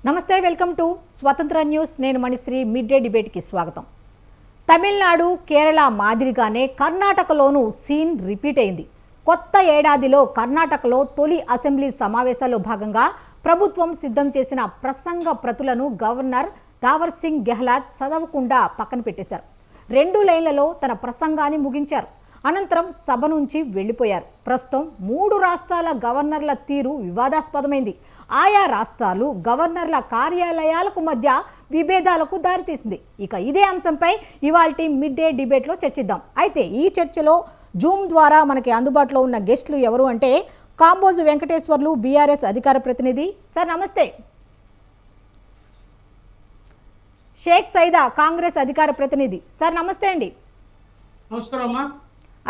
నమస్తే, welcome to స్వతంత్ర news. నేను మణిశ్రీ. మిడ్ డే డిబేట్కి స్వాగతం. తమిళనాడు, కేరళ మాదిరిగానే కర్ణాటకలోనూ సీన్ రిపీట్ అయింది. కొత్త ఏడాదిలో కర్ణాటకలో తొలి అసెంబ్లీ సమావేశాల్లో భాగంగా ప్రభుత్వం సిద్ధం చేసిన ప్రసంగ ప్రతులను గవర్నర్ దావర్ సింగ్ గెహ్లాట్ చదవకుండా పక్కన పెట్టేశారు. 2 లైన్లలో తన ప్రసంగాన్ని ముగించారు. అనంతరం సభ నుంచి వెళ్లిపోయారు. ప్రస్తుతం 3 రాష్ట్రాల గవర్నర్ల తీరు వివాదాస్పదమైంది. ఆయా రాష్ట్రాలు గవర్నర్ల కార్యాలయాలకు మధ్య విభేదాలకు దారితీసింది. ఇక ఇదే అంశంపై ఇవాల్టి మిడ్ డే డిబేట్లో చర్చిద్దాం. అయితే ఈ చర్చలో జూమ్ ద్వారా మనకి అందుబాటులో ఉన్న గెస్టులు ఎవరు అంటే కాంబోజు వెంకటేశ్వర్లు, బీఆర్ఎస్ అధికార ప్రతినిధి. సార్ నమస్తే. షేక్ సైదా, కాంగ్రెస్ అధికార ప్రతినిధి. సార్ నమస్తే అండి.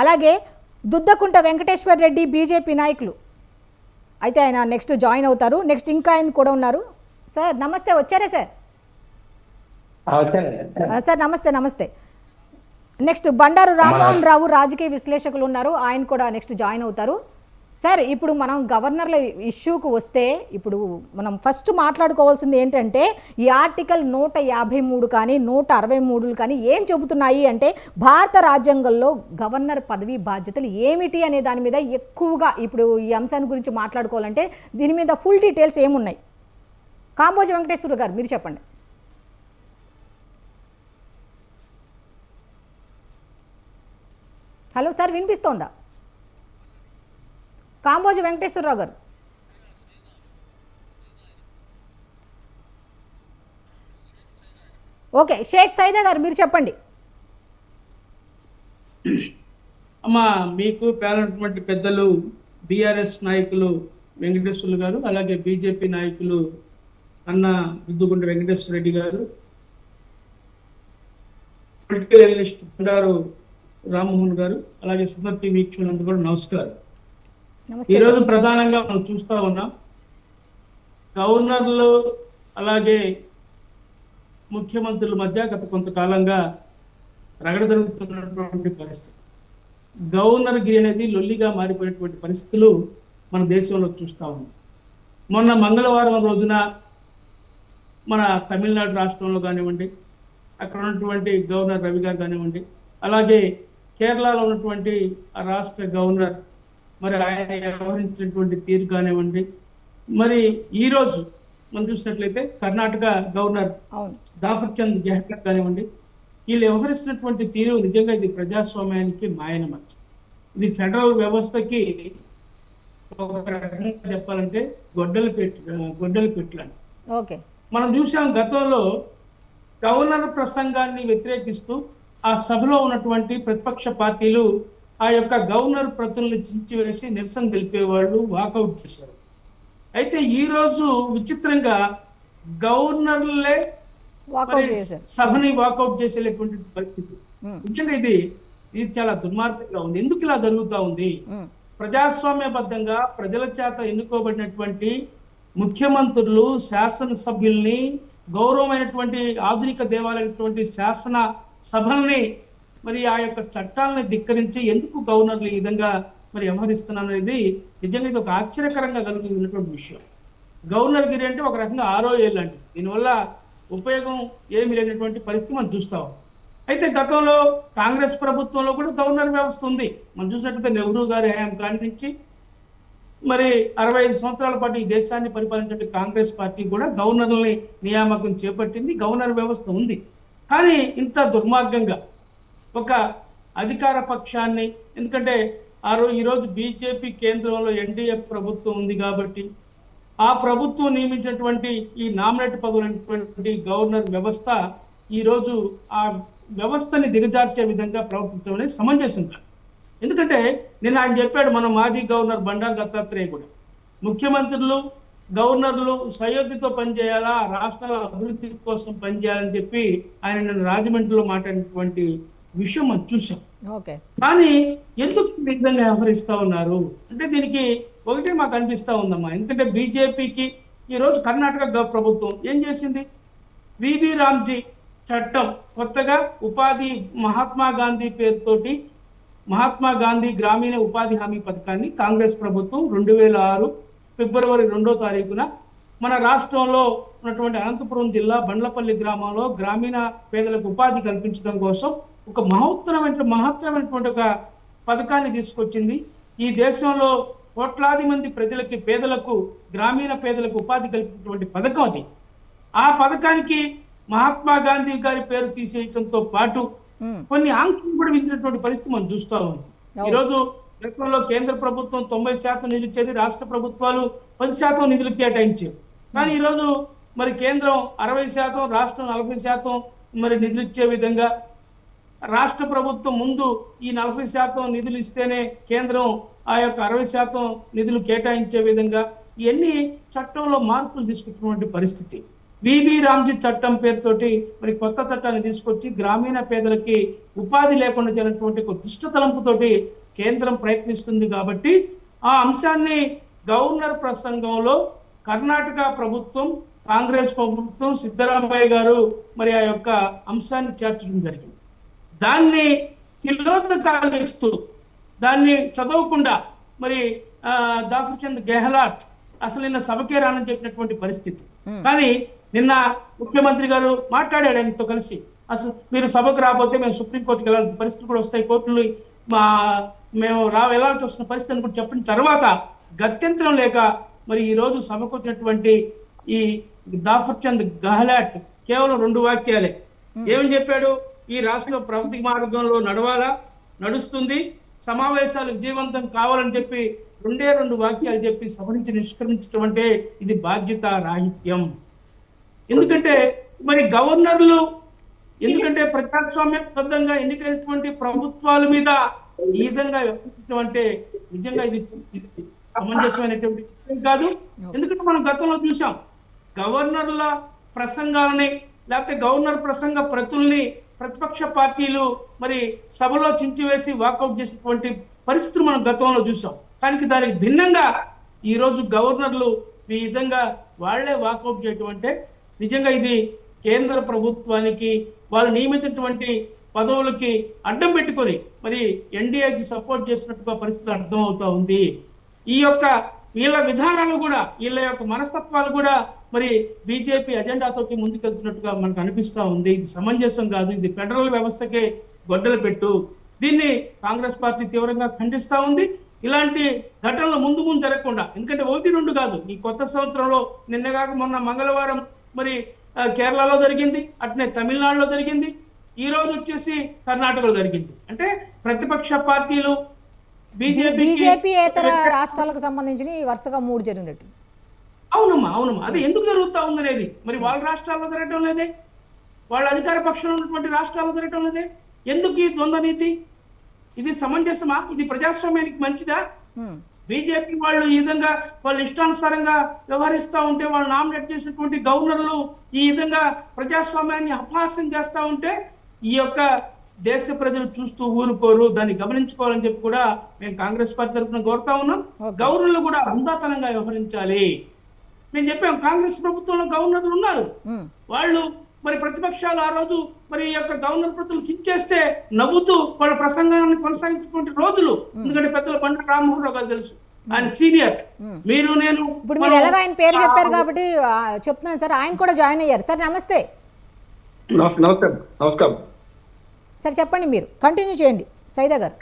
అలాగే దుద్దకుంట వెంకటేశ్వర్ రెడ్డి, బీజేపీ నాయకులు. అయితే ఆయన నెక్స్ట్ జాయిన్ అవుతారు. నెక్స్ట్ ఇంకా ఆయన కూడా ఉన్నారు. సార్ నమస్తే, వచ్చారా సార్? సార్ నమస్తే. నెక్స్ట్ బండారు రామ్మోహన్ రావు, రాజకీయ విశ్లేషకులు ఉన్నారు. ఆయన కూడా నెక్స్ట్ జాయిన్ అవుతారు. సార్, ఇప్పుడు మనం గవర్నర్ల ఇష్యూకు వస్తే ఇప్పుడు మనం ఫస్ట్ మాట్లాడుకోవాల్సింది ఏంటంటే ఈ ఆర్టికల్ 153 కానీ 163 కానీ ఏం చెబుతున్నాయి అంటే భారత రాజ్యాంగంలో గవర్నర్ పదవి బాధ్యతలు ఏమిటి అనే దాని మీద ఎక్కువగా ఇప్పుడు ఈ అంశాన్ని గురించి మాట్లాడుకోవాలంటే దీని మీద ఫుల్ డీటెయిల్స్ ఏమున్నాయి? కాంబోజ వెంకటేశ్వర గారు మీరు చెప్పండి. హలో సార్, వినిపిస్తోందా? కాంబోజ వెంకటేశ్వరరావు గారు. ఓకే, షేక్ సైదా గారు మీరు చెప్పండి. అమ్మా, మీకు పేరైనటువంటి పెద్దలు బీఆర్ఎస్ నాయకులు వెంకటేశ్వర్లు గారు, అలాగే బీజేపీ నాయకులు అన్న దుద్దుగుంట వెంకటేశ్వర రెడ్డి గారు, పొలిటికల్ అనలిస్ట్ బండారు రామ్మోహన్ గారు, అలాగే సుమర్ టీవీ వీక్షకులందరూ కూడా నమస్కారం. ఈరోజు ప్రధానంగా మనం చూస్తా ఉన్నాం, గవర్నర్లు అలాగే ముఖ్యమంత్రుల మధ్య గత కొంతకాలంగా రగడ జరుగుతున్నటువంటి పరిస్థితి. గవర్నర్ గిరి అనేది లొల్లిగా మారిపోయినటువంటి పరిస్థితులు మన దేశంలో చూస్తూ ఉన్నాం. మొన్న మంగళవారం రోజున మన తమిళనాడు రాష్ట్రంలో కానివ్వండి, అక్కడ ఉన్నటువంటి గవర్నర్ రవి గారు కానివ్వండి, అలాగే కేరళలో ఉన్నటువంటి ఆ రాష్ట్ర గవర్నర్ మరి ఆయన వ్యవహరించినటువంటి తీరు కానివ్వండి, మరి ఈరోజు మనం చూసినట్లయితే కర్ణాటక గవర్నర్ దావర్ సింగ్ గెహ్లాట్ కానివ్వండి, వీళ్ళు వ్యవహరిస్తున్నటువంటి తీరు నిజంగా ఇది ప్రజాస్వామ్యానికి మాయనమచ్చ. ఇది ఫెడరల్ వ్యవస్థకి ఒక రకంగా చెప్పాలంటే గొడ్డలి పెట్టులని. మనం చూసాం గతంలో గవర్నర్ ప్రసంగాన్ని వ్యతిరేకిస్తూ ఆ సభలో ఉన్నటువంటి ప్రతిపక్ష పార్టీలు ఆ యొక్క గవర్నర్ ప్రతులను చించివేసి నిరసన తెలిపేవాళ్ళు, వాకౌట్ చేశారు. అయితే ఈ రోజు విచిత్రంగా గవర్నర్లే సభని వాకౌట్ చేసేటువంటి పరిస్థితి. ముఖ్యంగా ఇది చాలా దుర్మార్గంగా ఉంది. ఎందుకు ఇలా జరుగుతూ ఉంది? ప్రజాస్వామ్యబద్ధంగా ప్రజల చేత ఎన్నుకోబడినటువంటి ముఖ్యమంత్రులు, శాసనసభ్యుల్ని, గౌరవమైనటువంటి ఆధునిక దేవాలైనటువంటి శాసన సభల్ని మరి ఆ యొక్క చట్టాలను ధిక్కరించి ఎందుకు గవర్నర్లు ఈ విధంగా మరి వ్యవహరిస్తున్నారు అనేది నిజంగా ఇది ఒక ఆశ్చర్యకరంగా కలుగుతున్నటువంటి విషయం. గవర్నర్ గిరి అంటే ఒక రకంగా ROA లాంటిది. దీనివల్ల ఉపయోగం ఏమి లేనటువంటి పరిస్థితి మనం చూస్తాం. అయితే గతంలో కాంగ్రెస్ ప్రభుత్వంలో కూడా గవర్నర్ వ్యవస్థ ఉంది. మనం చూసినట్లయితే నెహ్రూ గారి హయాం కాడి నుంచి మరి 65 సంవత్సరాల పాటు ఈ దేశాన్ని పరిపాలించే కాంగ్రెస్ పార్టీ కూడా గవర్నర్లని నియామకం చేపట్టింది. గవర్నర్ వ్యవస్థ ఉంది. కానీ ఇంత దుర్మార్గంగా ఒక అధికార పక్షాన్ని, ఎందుకంటే ఈరోజు బీజేపీ కేంద్రంలో NDA ప్రభుత్వం ఉంది కాబట్టి ఆ ప్రభుత్వం నియమించినటువంటి ఈ నామినేట్ పదవులైనటువంటి గవర్నర్ వ్యవస్థ ఈరోజు ఆ వ్యవస్థని దిగజార్చే విధంగా ప్రవర్తించడం అనేది సమంజసం కాదు. ఎందుకంటే నిన్న ఆయన చెప్పాడు, మన మాజీ గవర్నర్ బండారు దత్తాత్రేయ కూడా ముఖ్యమంత్రులు, గవర్నర్లు సయోధ్యతో పనిచేయాలా, రాష్ట్రాల అభివృద్ధి కోసం పనిచేయాలని చెప్పి ఆయన నిన్న రాజమండ్రిలో మాట్లాడినటువంటి విషయం మనం చూసాం. కానీ ఎందుకు ఈ విధంగా వ్యవహరిస్తా ఉన్నారు అంటే దీనికి ఒకటే మాకు అనిపిస్తా ఉందమ్మా. ఎందుకంటే బీజేపీకి ఈరోజు కర్ణాటక ప్రభుత్వం ఏం చేసింది? వివి రామ్జీ చట్టం కొత్తగా ఉపాధి మహాత్మా గాంధీ పేరుతోటి మహాత్మా గాంధీ గ్రామీణ ఉపాధి హామీ పథకాన్ని కాంగ్రెస్ ప్రభుత్వం 2006 ఫిబ్రవరి 2వ తారీఖున మన రాష్ట్రంలో ఉన్నటువంటి అనంతపురం జిల్లా బండ్లపల్లి గ్రామంలో గ్రామీణ పేదలకు ఉపాధి కల్పించడం కోసం ఒక మహత్తరమైనటువంటి ఒక పథకాన్ని తీసుకొచ్చింది. ఈ దేశంలో కోట్లాది మంది ప్రజలకి, పేదలకు, గ్రామీణ పేదలకు ఉపాధి కల్పించినటువంటి పథకం అది. ఆ పథకానికి మహాత్మా గాంధీ గారి పేరు తీసేయడంతో పాటు కొన్ని ఆంక్షలు కూడా విధించినటువంటి పరిస్థితి మనం చూస్తా ఉన్నాం. ఈరోజు గతంలో కేంద్ర ప్రభుత్వం 90% నిధులు ఇచ్చేది, రాష్ట్ర ప్రభుత్వాలు 10% నిధులు కేటాయించారు. కానీ ఈరోజు మరి కేంద్రం 60%, రాష్ట్రం 40% మరి నిధులు ఇచ్చే విధంగా, రాష్ట్ర ప్రభుత్వం ముందు ఈ 40% నిధులు ఇస్తేనే కేంద్రం ఆ యొక్క 60% నిధులు కేటాయించే విధంగా ఇవన్నీ చట్టంలో మార్పులు తీసుకొచ్చినటువంటి పరిస్థితి. విబి రామ్జీ చట్టం పేరుతోటి మరి కొత్త చట్టాన్ని తీసుకొచ్చి గ్రామీణ పేదలకి ఉపాధి లేకుండా జరిగినటువంటి ఒక దుష్టతలంపుతోటి కేంద్రం ప్రయత్నిస్తుంది. కాబట్టి ఆ అంశాన్ని గవర్నర్ ప్రసంగంలో కర్ణాటక ప్రభుత్వం, కాంగ్రెస్ ప్రభుత్వం, సిద్ధరామయ్య గారు మరి ఆ యొక్క అంశాన్ని చేర్చడం జరిగింది. దాన్ని తిలోదకాలు ఇస్తూ, దాన్ని చదవకుండా మరి దాఫర్చంద్ గెహ్లాట్ అసలు నిన్న సభకే రానని చెప్పినటువంటి పరిస్థితి. కానీ నిన్న ముఖ్యమంత్రి గారు మాట్లాడాడు ఆయనతో కలిసి, అసలు మీరు సభకు రాకపోతే మేము సుప్రీంకోర్టుకి వెళ్ళాల్సిన పరిస్థితులు కూడా వస్తాయి, కోర్టులు మేము వెళ్ళాల్సి వస్తున్న పరిస్థితి అని కూడా చెప్పిన తర్వాత గత్యంతరం లేక మరి ఈ రోజు సభకు వచ్చినటువంటి ఈ దాఫర్చంద్ గెహ్లాట్ కేవలం 2 వాక్యాలే ఏమని చెప్పాడు? ఈ రాష్ట్రం ప్రగతి మార్గంలో నడుస్తుంది, సమావేశాలు విజయవంతం కావాలని చెప్పి 2 వాక్యాలు చెప్పి సభ నుంచి నిష్క్రమించడం అంటే ఇది బాధ్యత రాహిత్యం. ఎందుకంటే మరి గవర్నర్లు, ఎందుకంటే ప్రజాస్వామ్యబద్ధంగా ఎన్నికైనటువంటి ప్రభుత్వాల మీద ఈ విధంగా వ్యవహరించడం అంటే నిజంగా ఇది సమంజసమైనటువంటి విషయం కాదు. ఎందుకంటే మనం గతంలో చూసాం, గవర్నర్ల ప్రసంగాలని లేకపోతే గవర్నర్ ప్రసంగ ప్రతుల్ని ప్రతిపక్ష పార్టీలు మరి సభలో చించివేసి వాకౌట్ చేసేటువంటి పరిస్థితులు మనం గతంలో చూసాం. కానీ దానికి భిన్నంగా ఈ రోజు గవర్నర్లు ఈ విధంగా వాళ్లే వాకౌట్ చేయటం అంటే నిజంగా ఇది కేంద్ర ప్రభుత్వానికి వాళ్ళు నియమించినటువంటి పదవులకి అడ్డం పెట్టుకొని మరి ఎన్డీఏకి సపోర్ట్ చేసినట్టుగా పరిస్థితులు అర్థం అవుతా ఉంది. ఈ యొక్క వీళ్ళ విధానాలు కూడా, వీళ్ళ యొక్క మనస్తత్వాలు కూడా మరి బీజేపీ అజెండాతోటి ముందుకెళ్తున్నట్టుగా మనకు అనిపిస్తా ఉంది. ఇది సమంజసం కాదు, ఇది ఫెడరల్ వ్యవస్థకే గొడ్డలు పెట్టు. దీన్ని కాంగ్రెస్ పార్టీ తీవ్రంగా ఖండిస్తా ఉంది. ఇలాంటి ఘటనలు ముందు జరగకుండా, ఎందుకంటే 1-2 కాదు, ఈ కొత్త సంవత్సరంలో నిన్నగాక మొన్న మంగళవారం మరి కేరళలో జరిగింది, అట్నే తమిళనాడులో జరిగింది, ఈ రోజు వచ్చేసి కర్ణాటకలో జరిగింది. అంటే ప్రతిపక్ష పార్టీలు బీజేపీయేతర రాష్ట్రాలకు సంబంధించి వరుసగా 3 జరిగినట్టు. అవునమ్మా. అది ఎందుకు జరుగుతా ఉందనేది మరి వాళ్ళ రాష్ట్రాల్లో జరగటం లేదే, వాళ్ళ అధికార పక్షంలో ఉన్నటువంటి రాష్ట్రాల్లో జరగటం లేదే. ఎందుకు ఈ ద్వంద్వ నీతి? ఇది సమంజసమా? ఇది ప్రజాస్వామ్యానికి మంచిదా? బీజేపీ వాళ్ళు ఈ విధంగా వాళ్ళు ఇష్టానుసారంగా వ్యవహరిస్తూ ఉంటే, వాళ్ళు నామినేట్ చేసినటువంటి గవర్నర్లు ఈ విధంగా ప్రజాస్వామ్యాన్ని అపహాస్యం చేస్తూ ఉంటే ఈ యొక్క దేశ ప్రజలు చూస్తూ ఊరుకోరు, దాన్ని గమనించుకోవాలని చెప్పి కూడా మేము కాంగ్రెస్ పార్టీ తరఫున కోరుతా ఉన్నాం. గవర్నర్లు కూడా హుందాతనంగా వ్యవహరించాలి. మేము చెప్పాం, కాంగ్రెస్ ప్రభుత్వంలో గవర్నర్లు ఉన్నారు, వాళ్ళు మరి ప్రతిపక్షాలు ఆ రోజు మరి ఈ యొక్క గవర్నర్ ప్రతులు చించేస్తే నవ్వుతూ వాళ్ళ ప్రసంగాన్ని కొనసాగించినటువంటి రోజులు. ఎందుకంటే పెద్దల బండ రామ్మోహన్ రావు గారు తెలుసు, ఆయన సీనియర్. నేను ఇప్పుడు మీరు ఎలాగ ఆయన పేరు చెప్పారు కాబట్టి చెప్తున్నాను సార్, ఆయన కూడా జాయిన్ అయ్యారు. సార్ నమస్తే. నమస్కారం సార్ చెప్పండి, మీరు కంటిన్యూ చేయండి సైదా గారు.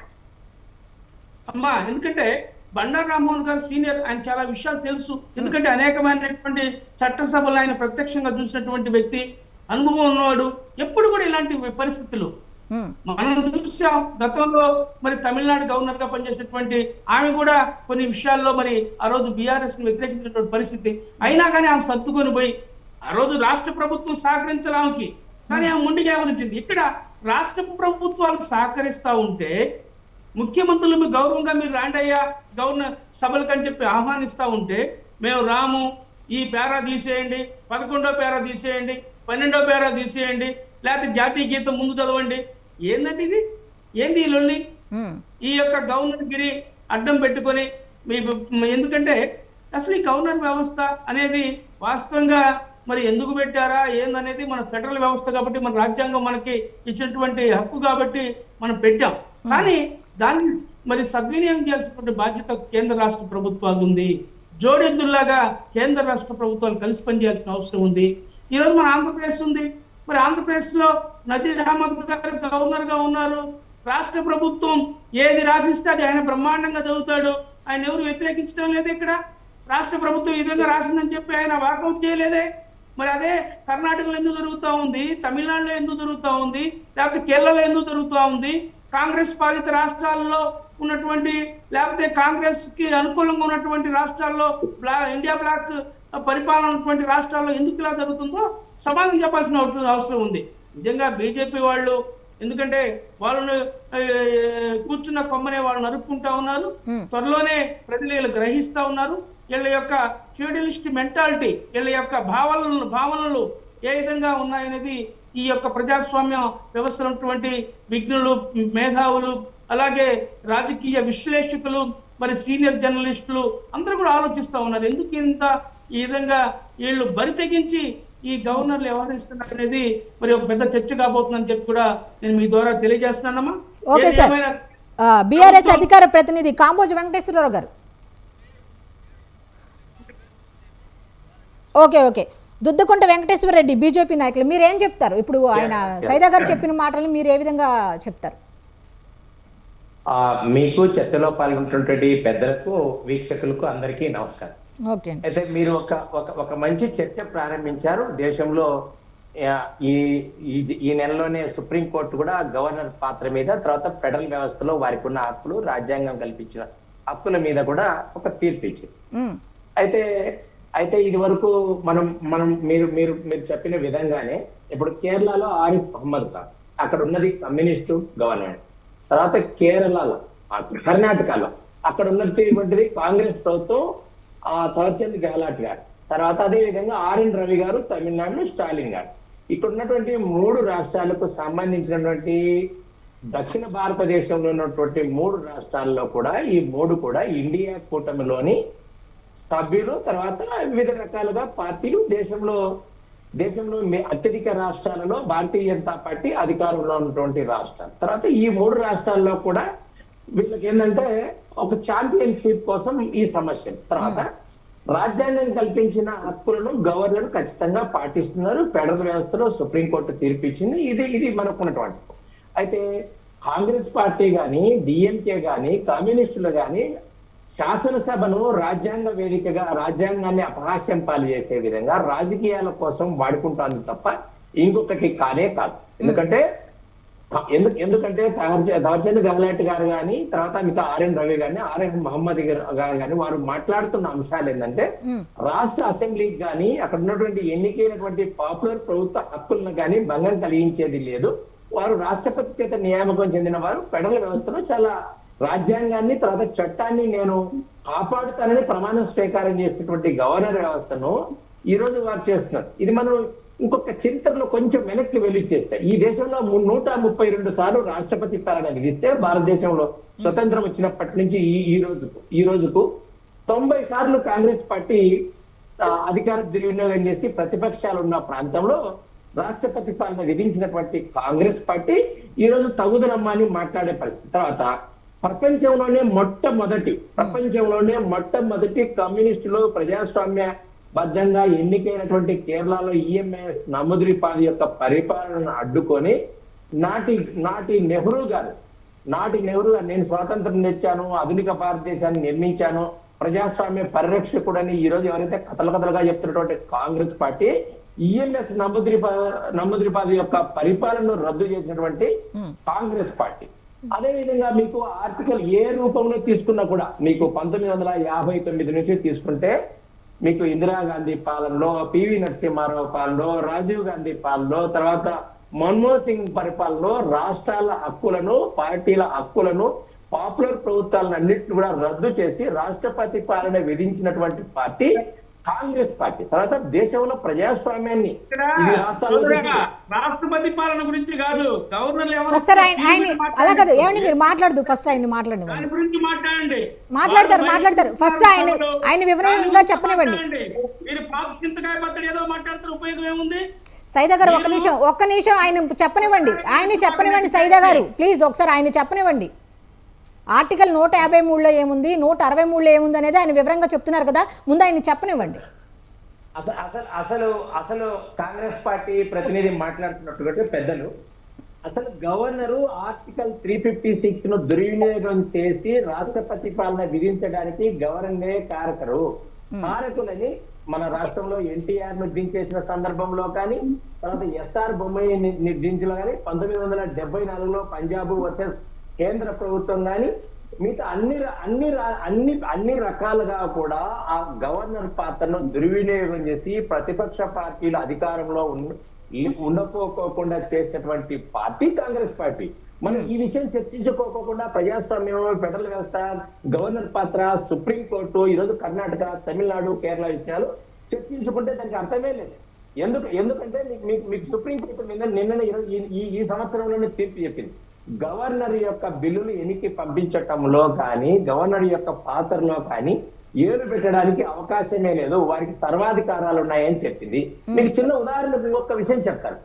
అమ్మా, ఎందుకంటే బండారు రామ్మోహన్ గారు సీనియర్, ఆయన చాలా విషయాలు తెలుసు. ఎందుకంటే అనేకమైనటువంటి చట్టసభలు ఆయన ప్రత్యక్షంగా చూసినటువంటి వ్యక్తి, అనుభవం ఉన్నవాడు. ఎప్పుడు కూడా ఇలాంటి పరిస్థితులు మనం చూసాం. గతంలో మరి తమిళనాడు గవర్నర్ గా పనిచేసినటువంటి ఆమె కూడా కొన్ని విషయాల్లో మరి ఆ రోజు బీఆర్ఎస్ ని వ్యతిరేకించినటువంటి పరిస్థితి. అయినా కానీ ఆమె సర్దుకొని పోయి ఆ రోజు రాష్ట్ర ప్రభుత్వం సహకరించడానికి, కానీ ఆమె ముందుగా ఏమనిచ్చింది. ఇక్కడ రాష్ట్ర ప్రభుత్వాలకు సహకరిస్తా ఉంటే ముఖ్యమంత్రులు మీ గౌరవంగా మీరు రాండి అయ్యా గవర్నర్ సభలకు అని చెప్పి ఆహ్వానిస్తా ఉంటే మేము రాము, ఈ పేరా తీసేయండి, 11వ పేరా తీసేయండి, 12వ పేరా తీసేయండి, లేకపోతే జాతీయ గీతం ముందు చదవండి. ఏందంటే ఇది? ఏంది ఈ లొల్లి? ఈ యొక్క గవర్నర్ గిరి అడ్డం పెట్టుకొని ఎందుకంటే అసలు ఈ గవర్నర్ వ్యవస్థ అనేది వాస్తవంగా మరి ఎందుకు పెట్టారా ఏందనేది మన ఫెడరల్ వ్యవస్థ కాబట్టి, మన రాజ్యాంగం మనకి ఇచ్చినటువంటి హక్కు కాబట్టి మనం పెట్టాం. కానీ దాన్ని మరి సద్వినియోగం చేయాల్సినటువంటి బాధ్యత కేంద్ర రాష్ట్ర ప్రభుత్వాలు ఉంది. జోడెద్దుల్లాగా కేంద్ర రాష్ట్ర ప్రభుత్వాలు కలిసి పనిచేయాల్సిన అవసరం ఉంది. ఈరోజు మన ఆంధ్రప్రదేశ్ ఉంది. మరి ఆంధ్రప్రదేశ్లో నజీర్ అహ్మద్ గారు గవర్నర్గా ఉన్నారు. రాష్ట్ర ప్రభుత్వం ఏది రాసిస్తే అది ఆయన బ్రహ్మాండంగా చదువుతాడు. ఆయన ఎవరు వ్యతిరేకించడం లేదు. ఇక్కడ రాష్ట్ర ప్రభుత్వం ఈ విధంగా రాసిందని చెప్పి ఆయన వాకౌట్ చేయలేదే. మరి అదే కర్ణాటకలో ఎందుకు జరుగుతూ ఉంది, తమిళనాడులో ఎందుకు జరుగుతూ ఉంది, లేకపోతే కేరళలో ఎందుకు జరుగుతూ ఉంది, కాంగ్రెస్ పాలిత రాష్ట్రాల్లో ఉన్నటువంటి లేకపోతే కాంగ్రెస్ కి అనుకూలంగా ఉన్నటువంటి రాష్ట్రాల్లో ఇండియా బ్లాక్ పరిపాలన ఉన్నటువంటి రాష్ట్రాల్లో ఎందుకు ఇలా జరుగుతుందో సమాధానం చెప్పాల్సిన అవసరం ఉంది. నిజంగా బీజేపీ వాళ్ళు, ఎందుకంటే వాళ్ళను కూర్చున్న కొమ్మనే వాళ్ళు నరుక్కుంటా ఉన్నారు. త్వరలోనే ప్రజలు వీళ్ళు గ్రహిస్తా ఉన్నారు. వీళ్ళ యొక్క ఫ్యూడలిస్ట్ మెంటాలిటీ, వీళ్ళ యొక్క భావనలు ఏ విధంగా ఉన్నాయనేది ఈ యొక్క ప్రజాస్వామ్య వ్యవస్థలో ఉన్నటువంటి విజ్ఞులు, మేధావులు, అలాగే రాజకీయ విశ్లేషకులు, మరి సీనియర్ జర్నలిస్టులు అందరూ కూడా ఆలోచిస్తూ ఉన్నారు. ఎందుకు ఇంత ఈ విధంగా వీళ్ళు బరి తెగించి ఈ గవర్నర్లు వ్యవహరిస్తున్నారు అనేది మరి ఒక పెద్ద చర్చ కాబోతుందని చెప్పి కూడా నేను మీ ద్వారా తెలియజేస్తున్నానమ్మా. Okay sir. బీఆర్ఎస్ అధికార ప్రతినిధి కాంబోజి వెంకటేశ్వరరావు గారు. ఓకే. దుద్దకుంట వెంకటేశ్వర రెడ్డి బీజేపీ నాయకులు మీరేం చెప్తారు? ఇప్పుడు ఆయన సైదా గారు చెప్పిన మాటలు మీరు ఏ విధంగా చెప్తారు? మీకు చర్చలో పాల్గొంటున్నటువంటి పెద్దలకు, వీక్షకులకు అందరికీ నమస్కారం. ఓకే. అయితే మీరు ఒక మంచి చర్చ ప్రారంభించారు. దేశంలో ఈ నెలలోనే సుప్రీంకోర్టు కూడా గవర్నర్ పాత్ర మీద, తర్వాత ఫెడరల్ వ్యవస్థలో వారికి ఉన్న హక్కులు, రాజ్యాంగం కల్పించిన హక్కుల మీద కూడా ఒక తీర్పు ఇచ్చింది. అయితే ఇది వరకు మీరు చెప్పిన విధంగానే ఇప్పుడు కేరళలో ఆరిఫ్ మహమ్మద్ ఖాన్ అక్కడ ఉన్నది కమ్యూనిస్టు గవర్నర్. తర్వాత కేరళలో, కర్ణాటకలో అక్కడ ఉన్నటువంటిది కాంగ్రెస్ ప్రభుత్వం, థవర్చంద్ గెహ్లాట్ గారు. తర్వాత అదే విధంగా ఆర్ఎన్ రవి గారు తమిళనాడులో, స్టాలిన్ గారు. ఇక్కడ ఉన్నటువంటి 3 రాష్ట్రాలకు సంబంధించినటువంటి దక్షిణ భారతదేశంలో ఉన్నటువంటి 3 రాష్ట్రాల్లో కూడా ఈ 3 కూడా ఇండియా కూటమిలోని సభ్యులు. తర్వాత వివిధ రకాలుగా పార్టీలు దేశంలో అత్యధిక రాష్ట్రాలలో భారతీయ జనతా పార్టీ అధికారంలో ఉన్నటువంటి రాష్ట్రాలు. తర్వాత ఈ 3 రాష్ట్రాల్లో కూడా వీళ్ళకి ఏంటంటే ఒక ఛాంపియన్షిప్ కోసం ఈ సమస్య. తర్వాత రాజ్యాంగం కల్పించిన హక్కులను గవర్నర్ ఖచ్చితంగా పాటిస్తున్నారు. ఫెడరల్ వ్యవస్థలో సుప్రీంకోర్టు తీర్పిచ్చింది. ఇది మనకున్నటువంటి. అయితే కాంగ్రెస్ పార్టీ కానీ, డిఎంకే కానీ, కమ్యూనిస్టులు కానీ శాసనసభను రాజ్యాంగ వేదికగా, రాజ్యాంగాన్ని అపహాస్యం పాలు చేసే విధంగా రాజకీయాల కోసం వాడుకుంటాను తప్ప ఇంకొకటి కానే కాదు. ఎందుకంటే థవర్చంద్ గెహ్లాట్ గారు కానీ, తర్వాత మిగతా ఆర్ఎన్ రవి గాని, ఆర్ఎన్ మహమ్మద్ గారు కానీ వారు మాట్లాడుతున్న అంశాలు ఏంటంటే రాష్ట్ర అసెంబ్లీకి కానీ అక్కడ ఉన్నటువంటి ఎన్నికైనటువంటి పాపులర్ ప్రభుత్వ హక్కులను కానీ భంగం కలిగించేది లేదు. వారు రాష్ట్రపతి చేత నియామకం చెందిన వారు. ఫెడరల్ వ్యవస్థలో చాలా రాజ్యాంగాన్ని, తర్వాత చట్టాన్ని నేను కాపాడుతానని ప్రమాణ స్వీకారం చేసినటువంటి గవర్నర్ వ్యవస్థను ఈ రోజు వారు చేస్తున్నారు. ఇది మనం ఇంకొక చరిత్రలో కొంచెం వెనక్కి వెళ్ళిచ్చేస్తే, ఈ దేశంలో 132 సార్లు రాష్ట్రపతి పాలన విధిస్తే భారతదేశంలో స్వతంత్రం వచ్చినప్పటి నుంచి ఈ రోజుకు 90 సార్లు కాంగ్రెస్ పార్టీ అధికార దుర్వినియోగం చేసి ప్రతిపక్షాలు ఉన్న ప్రాంతంలో రాష్ట్రపతి పాలన విధించినటువంటి కాంగ్రెస్ పార్టీ ఈ రోజు తగుదనమ్మని మాట్లాడే పరిస్థితి. తర్వాత ప్రపంచంలోనే మొట్టమొదటి కమ్యూనిస్టులు ప్రజాస్వామ్య బద్దంగా ఎన్నికైనటువంటి కేరళలో ఈఎంఎస్ నమూద్రిపాల్ యొక్క పరిపాలనను అడ్డుకొని నాటి నెహ్రూ గారు నేను స్వాతంత్రం తెచ్చాను, ఆధునిక భారతదేశాన్ని నిర్మించాను, ప్రజాస్వామ్య పరిరక్షకుడని ఈ రోజు ఎవరైతే కథలుగా చెప్తున్నటువంటి కాంగ్రెస్ పార్టీ ఈఎంఎస్ నమూద్రిపాల్ యొక్క పరిపాలనను రద్దు చేసినటువంటి కాంగ్రెస్ పార్టీ. అదే విధంగా మీకు ఆర్టికల్ ఏ రూపంలో తీసుకున్నా కూడా మీకు 1959 నుంచి తీసుకుంటే మీకు ఇందిరాగాంధీ పాలనలో, పివి నరసింహారావు పాలనలో, రాజీవ్ గాంధీ పాలనలో, తర్వాత మన్మోహన్ సింగ్ పరిపాలనలో రాష్ట్రాల హక్కులను, పార్టీల హక్కులను, పాపులర్ ప్రభుత్వాలను అన్నింటిని కూడా రద్దు చేసి రాష్ట్రపతి పాలన విధించినటువంటి పార్టీ కాంగ్రెస్ పార్టీ. తర్వాత దేశంలో ప్రజాస్వామ్యాన్ని రాష్ట్రపతి పాలన గురించి కాదు, గవర్నర్ అలా కాదు. ఏమండి మీరు మాట్లాడదు, ఫస్ట్ ఆయన మాట్లాడతారు. ఫస్ట్ ఆయన వివరంగా చెప్పనివ్వండి. సైదా గారు ఒక్క నిమిషం ఆయన చెప్పనివ్వండి. సైదా గారు ప్లీజ్ ఒకసారి ఆయన చెప్పనివ్వండి. ఆర్టికల్ 153లో ఏముంది, 163లో ఏముంది అనేది ఆయన వివరంగా చెప్తున్నారు కదా, ముందు ఆయన చెప్పనివ్వండి. అసలు కాంగ్రెస్ పార్టీ ప్రతినిధి మాట్లాడుతున్నట్టుగా పెద్దలు, అసలు గవర్నరు ఆర్టికల్ 356 ను దుర్వినియోగం చేసి రాష్ట్రపతి పాలన విధించడానికి గవర్నరే కారకులని మన రాష్ట్రంలో ఎన్టీఆర్ దించేసిన సందర్భంలో కానీ, తర్వాత ఎస్ఆర్ బొమ్మయ్య దించలో కానీ, 1974లో పంజాబ్ వర్సెస్ కేంద్ర ప్రభుత్వం కానీ, మిగతా అన్ని రకాలుగా కూడా ఆ గవర్నర్ పాత్రను దుర్వినియోగం చేసి ప్రతిపక్ష పార్టీలు అధికారంలో ఉండకోకుండా చేసినటువంటి పార్టీ కాంగ్రెస్ పార్టీ. మనం ఈ విషయం చర్చించుకోకుండా ప్రజాస్వామ్యం, ఫెడరల్ వ్యవస్థ, గవర్నర్ పాత్ర, సుప్రీంకోర్టు, ఈరోజు కర్ణాటక, తమిళనాడు, కేరళ విషయాలు చర్చించుకుంటే దానికి అర్థమే లేదు. ఎందుకంటే మీకు సుప్రీంకోర్టు నిన్న ఈ సంవత్సరంలోనే తీర్పు చెప్పింది. గవర్నర్ యొక్క బిల్లులు ఎన్నికి పంపించటంలో కానీ, గవర్నర్ యొక్క పాత్రలో కానీ ఏలు పెట్టడానికి అవకాశమే లేదు, వారికి సర్వాధికారాలు ఉన్నాయని చెప్పింది. మీకు చిన్న ఉదాహరణకు ఇంకొక విషయం చెప్తాను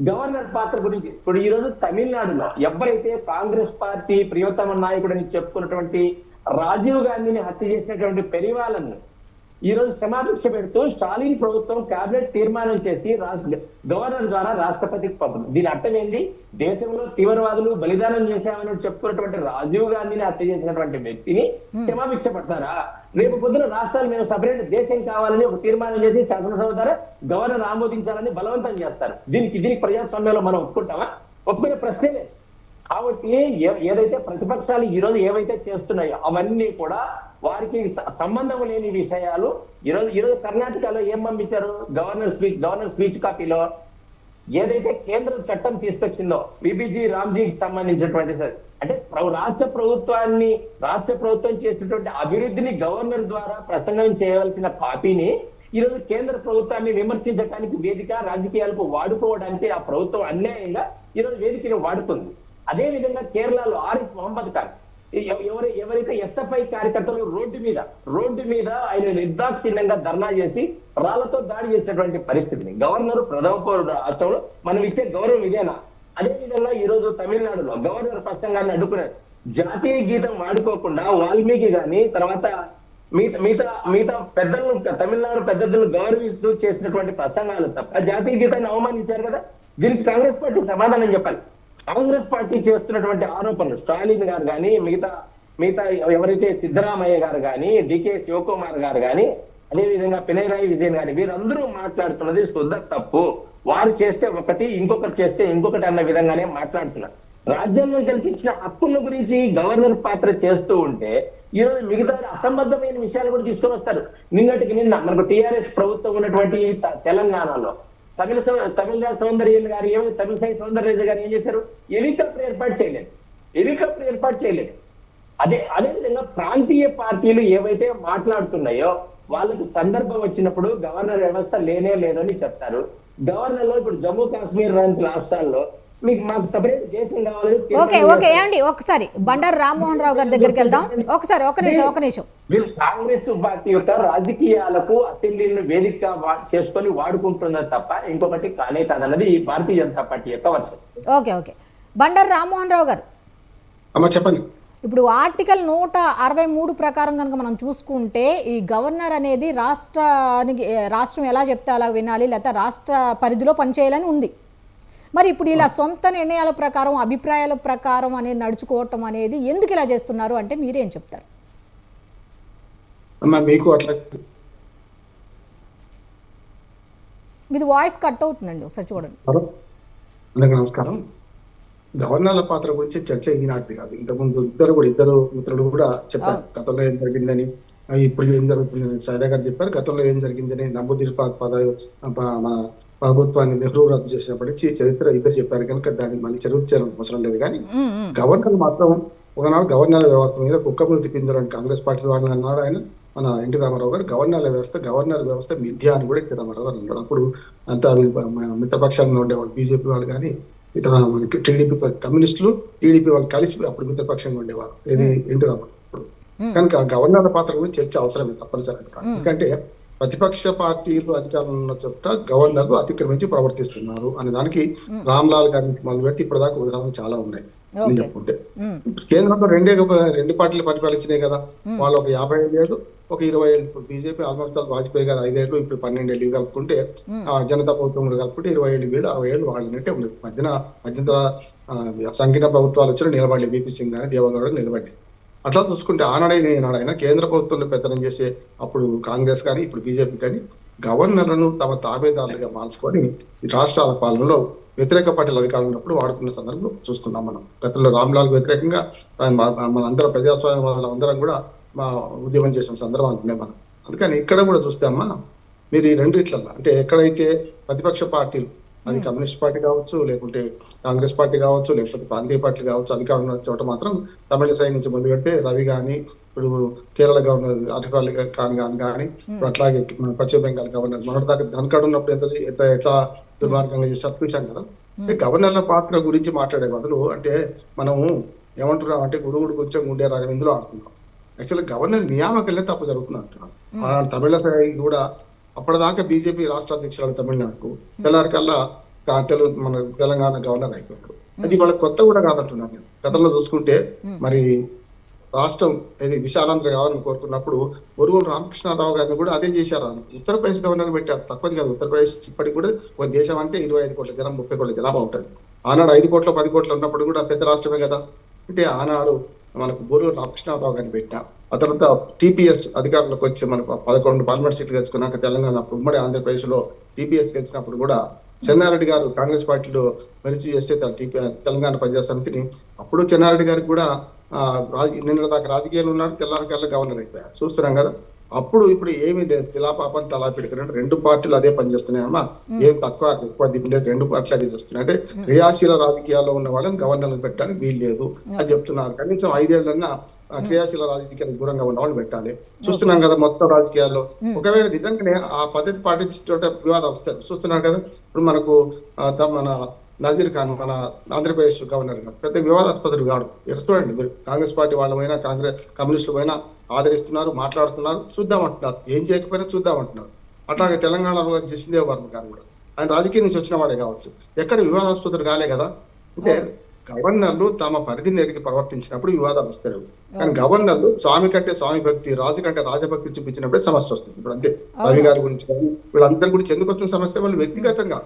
గవర్నర్ పాత్ర గురించి. ఇప్పుడు ఈ రోజు తమిళనాడులో ఎవరైతే కాంగ్రెస్ పార్టీ ప్రియతమ నాయకుడని చెప్పుకున్నటువంటి రాజీవ్ గాంధీని హత్య చేసినటువంటి పెరివాలను ఈ రోజు క్షమాభిక్ష పెడుతూ స్టాలిన్ ప్రభుత్వం కేబినెట్ తీర్మానం చేసి గవర్నర్ ద్వారా రాష్ట్రపతికి పంపుతుంది. దీని అర్థం ఏంటి? దేశంలో తీవ్రవాదులు బలిదానం చేశామని చెప్పుకున్నటువంటి రాజీవ్ గాంధీని హత్య చేసినటువంటి వ్యక్తిని క్షమాభిక్ష పడతారా? రేపు పొద్దున రాష్ట్రాలు మేము సపరేట్ దేశం కావాలని ఒక తీర్మానం చేసి శాసనసభ ద్వారా గవర్నర్ ఆమోదించాలని బలవంతం చేస్తారు. దీనికి ప్రజాస్వామ్యంలో మనం ఒప్పుకుంటామా? ఒప్పుకునే ప్రశ్నే లేదు. కాబట్టి ఏదైతే ప్రతిపక్షాలు ఈ రోజు ఏవైతే చేస్తున్నాయో అవన్నీ కూడా వారికి సంబంధం లేని విషయాలు. ఈరోజు కర్ణాటకలో ఏం పంపించారు? గవర్నర్ స్పీచ్ కాపీలో ఏదైతే కేంద్ర చట్టం తీసుకొచ్చిందో విబిజీ రామ్జీకి సంబంధించినటువంటి, అంటే రాష్ట్ర ప్రభుత్వం చేసినటువంటి అభివృద్ధిని గవర్నర్ ద్వారా ప్రసంగం చేయవలసిన కాపీని ఈరోజు కేంద్ర ప్రభుత్వాన్ని విమర్శించడానికి వేదిక, రాజకీయాలకు వాడుకోవడానికి ఆ ప్రభుత్వం అన్యాయంగా ఈరోజు వేదికను వాడుతుంది. అదే విధంగా కేరళలో ఆరిఫ్ మహమ్మద్ ఖాన్ ఎవరైతే ఎస్ఎఫ్ఐ కార్యకర్తలు రోడ్డు మీద ఆయన నిర్దాక్షిణ్యంగా ధర్నా చేసి రాళ్లతో దాడి చేసినటువంటి పరిస్థితిని గవర్నర్ ప్రథమ పౌరుడు రాష్ట్రంలో మనం ఇచ్చే గౌరవం ఇదేనా? అదే విధంగా ఈ రోజు తమిళనాడులో గవర్నర్ ప్రసంగాన్ని అడ్డుకున్నారు. జాతీయ గీతం వాడుకోకుండా వాల్మీకి గాని, తర్వాత మిగతా పెద్దలను, తమిళనాడు పెద్దలను గౌరవిస్తూ చేసినటువంటి ప్రసంగాలు తప్ప జాతీయ గీతాన్ని అవమానించారు కదా. దీనికి కాంగ్రెస్ పార్టీ సమాధానం చెప్పాలి. కాంగ్రెస్ పార్టీ చేస్తున్నటువంటి ఆరోపణలు స్టాలిన్ గారు కానీ, మిగతా ఎవరైతే సిద్ధరామయ్య గారు కానీ, డికే శివకుమార్ గారు కానీ, అదేవిధంగా పినరాయి విజయన్ గాని, వీరందరూ మాట్లాడుతున్నది శుద్ధ తప్పు. వారు చేస్తే ఒకటి, ఇంకొకరు చేస్తే ఇంకొకటి అన్న విధంగానే మాట్లాడుతున్నారు. రాజ్యాంగం కల్పించిన హక్కుల గురించి గవర్నర్ పాత్ర చేస్తూ ఉంటే ఈరోజు మిగతా అసంబద్ధమైన విషయాలు కూడా తీసుకొని వస్తారు. నిన్న మనకు టిఆర్ఎస్ ప్రభుత్వం ఉన్నటువంటి తెలంగాణలో తమిళ సౌందర్య గారు తమిళసై సౌందర్య గారు ఏం చేశారు? హెలికాప్టర్ ఏర్పాటు చేయలేదు. అదేవిధంగా ప్రాంతీయ పార్టీలు ఏవైతే మాట్లాడుతున్నాయో వాళ్ళకి సందర్భం వచ్చినప్పుడు గవర్నర్ వ్యవస్థ లేదని చెప్తారు. గవర్నర్ లో ఇప్పుడు జమ్మూ కాశ్మీర్ లాంటి రాష్ట్రాల్లో మాకు సపరేట్ దేశం కావాలని. ఓకే ఏమండి, ఒకసారి బండారు రామ్మోహన్ రావు గారి దగ్గరికి వెళ్దాం. ఒక నిమిషం. వీళ్ళు కాంగ్రెస్ పార్టీ యొక్క రాజకీయాలకు అసెంబ్లీని వేదిక చేసుకొని వాడుకుంటున్నారు తప్ప ఇంకొకటి కానే కాదన్నది ఈ భారతీయ జనతా పార్టీ యొక్క వర్షం. ఓకే బండారు రామ్మోహన్ రావు గారు, చెప్పండి. ఇప్పుడు ఆర్టికల్ 163 ప్రకారం కనుక మనం చూసుకుంటే ఈ గవర్నర్ అనేది రాష్ట్రం ఎలా చెప్తే అలా వినాలి, లేకపోతే రాష్ట్ర పరిధిలో పనిచేయాలని ఉంది. మరి ఇప్పుడు ఇలా సొంత నిర్ణయాల ప్రకారం, అభిప్రాయాల ప్రకారం అనేది నడుచుకోవటం అనేది ఎందుకు ఇలా చేస్తున్నారు అంటే మీరేం చెప్తారు? మీకు అట్లా మీది వాయిస్ కట్ అవుతుందండి, ఒకసారి చూడండి. అందరికీ నమస్కారం. గవర్నర్ల పాత్ర గురించి చర్చ ఈనాటిది కాదు. ఇంతకుముందు ఇద్దరు మిత్రులు కూడా చెప్పారు గతంలో ఏం జరిగిందని, ఇప్పుడు ఏం జరుగుతుందని. సైదా గారు చెప్పారు గతంలో ఏం జరిగిందని. నమోదీల్ మన ప్రభుత్వాన్ని నెహ్రూ రద్దు చేసినప్పటికీ చరిత్ర ఇద్దరు చెప్పారు కనుక దాన్ని మళ్ళీ చరిత్ర అవసరం లేదు. కానీ గవర్నర్ మాత్రం ఒకనాడు గవర్నర్ వ్యవస్థ మీద కుక్కపులు తిప్పిందరు అని కాంగ్రెస్ పార్టీ వాళ్ళు అన్నాడు. ఆయన మన ఎన్టీ రామారావు గారు గవర్నర్ వ్యవస్థ మిథ్య అని కూడా ఎన్టీ రామారావు గారు అన్నాడు. అప్పుడు అంతా మిత్రపక్షాలను ఉండేవాళ్ళు బీజేపీ వాళ్ళు కానీ, ఇతర టీడీపీ కమ్యూనిస్టులు, టీడీపీ వాళ్ళు కలిసి అప్పుడు మిత్రపక్షంగా ఉండేవారు. ఇది ఎన్టీ రామారావు. కనుక గవర్నర్ పాత్ర గురించి చర్చ అవసరమే, తప్పనిసరి. ఎందుకంటే ప్రతిపక్ష పార్టీలు అధికారంలో ఉన్న చోట గవర్నర్లు అతిక్రమించి ప్రవర్తిస్తున్నారు అనే దానికి రామ్లాల్ గారిని మొదలుపెట్టి ఇప్పటిదాకా ఉదాహరణలు చాలా ఉన్నాయి. అని Okay. చెప్పుకుంటే కేంద్రంలో రెండు పార్టీలు పరిపాలించినాయి కదా, వాళ్ళు ఒక 55 ఏళ్ళు ఒక 20 ఏళ్ళు. ఇప్పుడు బీజేపీ ఆల్మోస్ట్ వాజ్పేయి గారు 5 ఏళ్ళు, ఇప్పుడు 12 ఏళ్ళు కలుపుకుంటే జనతా ప్రభుత్వం కూడా కలుపుకుంటే 20 ఏళ్ళు వీళ్ళు 60 ఏళ్ళు వాళ్ళంటే మధ్యన సంకీర్ణ ప్రభుత్వాలు వచ్చి నిలబడి బీపీ సింగ్ కానీ దేవగౌడ నిలబడి. అట్లా చూసుకుంటే ఆనాడైనా కేంద్ర ప్రభుత్వంలో పెత్తనం చేసే అప్పుడు కాంగ్రెస్ కానీ ఇప్పుడు బీజేపీ కానీ గవర్నర్లను తమ తాబేదారులుగా మార్చుకొని ఈ రాష్ట్రాల పాలనలో వ్యతిరేక పార్టీలు అధికారం ఉన్నప్పుడు వాడుకున్న సందర్భం చూస్తున్నాం మనం. గతంలో రామ్లాల్ వ్యతిరేకంగా మన అందరం ప్రజాస్వామ్యవాదులు అందరం కూడా ఉద్యమం చేసిన సందర్భం అంటున్నాయి మనం. అందుకని ఇక్కడ కూడా చూస్తే అమ్మా మీరు ఈ రెండిట్లల్లో అంటే ఎక్కడైతే ప్రతిపక్ష పార్టీలు, అది కమ్యూనిస్ట్ పార్టీ కావచ్చు, లేకుంటే కాంగ్రెస్ పార్టీ కావచ్చు, లేకపోతే ప్రాంతీయ పార్టీలు కావచ్చు, అధికారంలో ఉన్న చోట మాత్రం తమిళసై నుంచి మొదలు పెడితే రవి కానీ, ఇప్పుడు కేరళ గవర్నర్ ఆరిఫ్ అలీ ఖాన్ కానీ, అట్లాగే పశ్చిమ బెంగాల్ గవర్నర్ మొన్నటి దాకా ధనకాడు ఉన్నప్పుడు ఎట్లా దుర్మార్గంగా చేసి చూశాం కదా. గవర్నర్ల పాత్ర గురించి మాట్లాడే బదులు అంటే మనము ఏమంటున్నాం అంటే గురుగుడు కొంచెం గుండె రాగం ఇందులో ఆడుతున్నాం. యాక్చువల్గా గవర్నర్ నియామకాలే తప్పు జరుగుతుంది అంటున్నాం. తమిళసై కూడా అప్పటిదాకా బీజేపీ రాష్ట్ర అధ్యక్షురాలు తమిళనాడుకు తెల్లారికల్లా మన తెలంగాణ గవర్నర్ అయిపోయారు. అది వాళ్ళ కొత్త కూడా కాదంటున్నాను నేను. గతంలో చూసుకుంటే మరి రాష్ట్రం ఇది విశాలాంధ్ర కావాలని కోరుకున్నప్పుడు బొరుగుల రామకృష్ణారావు గారిని కూడా అదే చేశారు. ఉత్తరప్రదేశ్ గవర్నర్ పెట్టారు, తక్కువది కాదు. ఉత్తరప్రదేశ్ ఇప్పటికి కూడా ఒక దేశం అంటే 25 కోట్ల జనం, 30 కోట్ల జనాభా ఉంటుంది. ఆనాడు 5 కోట్ల 10 కోట్ల ఉన్నప్పుడు కూడా పెద్ద రాష్ట్రమే కదా. అంటే ఆనాడు మనకు బొరుగుల రామకృష్ణారావు గారిని పెట్టా. ఆ తర్వాత టీపీఎస్ అధికారంలోకి వచ్చి మనకు 11 పార్లమెంట్ సీట్లు గెలుచుకున్నాక తెలంగాణ ఉమ్మడి ఆంధ్రప్రదేశ్ లో టీపీఎస్ గెలిచినప్పుడు కూడా చెన్నారెడ్డి గారు కాంగ్రెస్ పార్టీలో మెరిచి చేస్తే తెలంగాణ ప్రజా సమితిని, అప్పుడు చెన్నారెడ్డి గారికి కూడా నిన్న దాకా రాజకీయాలు ఉన్నాడు, తెల్లారికల్లా గవర్నర్ అయిపోయారు. చూస్తున్నాం కదా. అప్పుడు ఇప్పుడు ఏమి తిలాపాపని తలా పెడుకున్నట్టు రెండు పార్టీలు అదే పనిచేస్తున్నాయమ్మా. ఏం తక్కువ ఎక్కువ దిగులేదు, రెండు పార్టీలు అదే చేస్తున్నాయి. అంటే క్రియాశీల రాజకీయాల్లో ఉన్న వాళ్ళని గవర్నర్లు పెట్టడానికి వీలు లేదు అని చెప్తున్నారు. కనీసం 5 ఏళ్ళన్నా క్రియాశీల రాజకీయాలకు దూరంగా ఉన్న వాళ్ళు పెట్టాలి. చూస్తున్నాం కదా మొత్తం రాజకీయాల్లో. ఒకవేళ నిజంగానే ఆ పద్ధతి పాటించే వివాదం వస్తారు. చూస్తున్నారు కదా. ఇప్పుడు మనకు మన నజీర్ ఖాన్ మన ఆంధ్రప్రదేశ్ గవర్నర్ గారు పెద్ద వివాదాస్పదుడు కాడు. చూడండి మీరు కాంగ్రెస్ పార్టీ వాళ్ళమైనా కమ్యూనిస్టులు అయినా ఆదరిస్తున్నారు, మాట్లాడుతున్నారు, చూద్దామంటున్నారు. ఏం చేయకపోయినా చూద్దామంటున్నారు. అట్లాగే తెలంగాణలో జసిందేవ్ వర్మ గారు కూడా ఆయన రాజకీయం నుంచి వచ్చిన వాడే కావచ్చు, ఎక్కడ వివాదాస్పదుడు కాలే కదా. అంటే గవర్నర్లు తమ పరిధిని ఎరిగి ప్రవర్తించినప్పుడు వివాదాలు వస్తాయి. కానీ గవర్నర్లు స్వామి కంటే స్వామి భక్తి, రాజు కంటే రాజభక్తి చూపించినప్పుడే సమస్య వస్తుంది. ఇప్పుడు అంతే రవి గారి గురించి వీళ్ళందరి గురించి ఎందుకు వస్తున్న సమస్య వాళ్ళు వ్యక్తిగతంగా.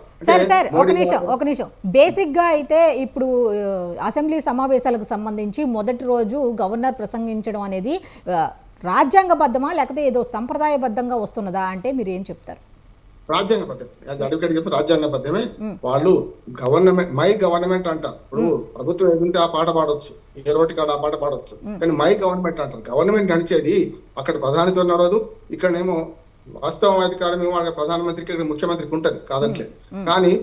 ఒక నిమిషం బేసిక్ గా అయితే ఇప్పుడు అసెంబ్లీ సమావేశాలకు సంబంధించి మొదటి రోజు గవర్నర్ ప్రసంగించడం అనేది రాజ్యాంగబద్ధమా లేకపోతే ఏదో సంప్రదాయబద్ధంగా వస్తున్నదా అంటే మీరు ఏం చెప్తారు? రాజ్యాంగబద్ధం. యాజ్ అడ్వకేట్ చెప్పి రాజ్యాంగబద్ధమే. వాళ్ళు మై గవర్నమెంట్ అంటారు. ఇప్పుడు ప్రభుత్వం ఏదంటే ఆ పాట పాడొచ్చు, ఏ రోటి కాడ ఆ పాట పాడొచ్చు, కానీ మై గవర్నమెంట్ అంటారు. గవర్నమెంట్ నడిచేది అక్కడ ప్రధానితో నడవదు, ఇక్కడనేమో వాస్తవం అధికారం ఏమో ప్రధానమంత్రికి, ఇక్కడ ముఖ్యమంత్రికి ఉంటది, కాదంటలేదు. కానీ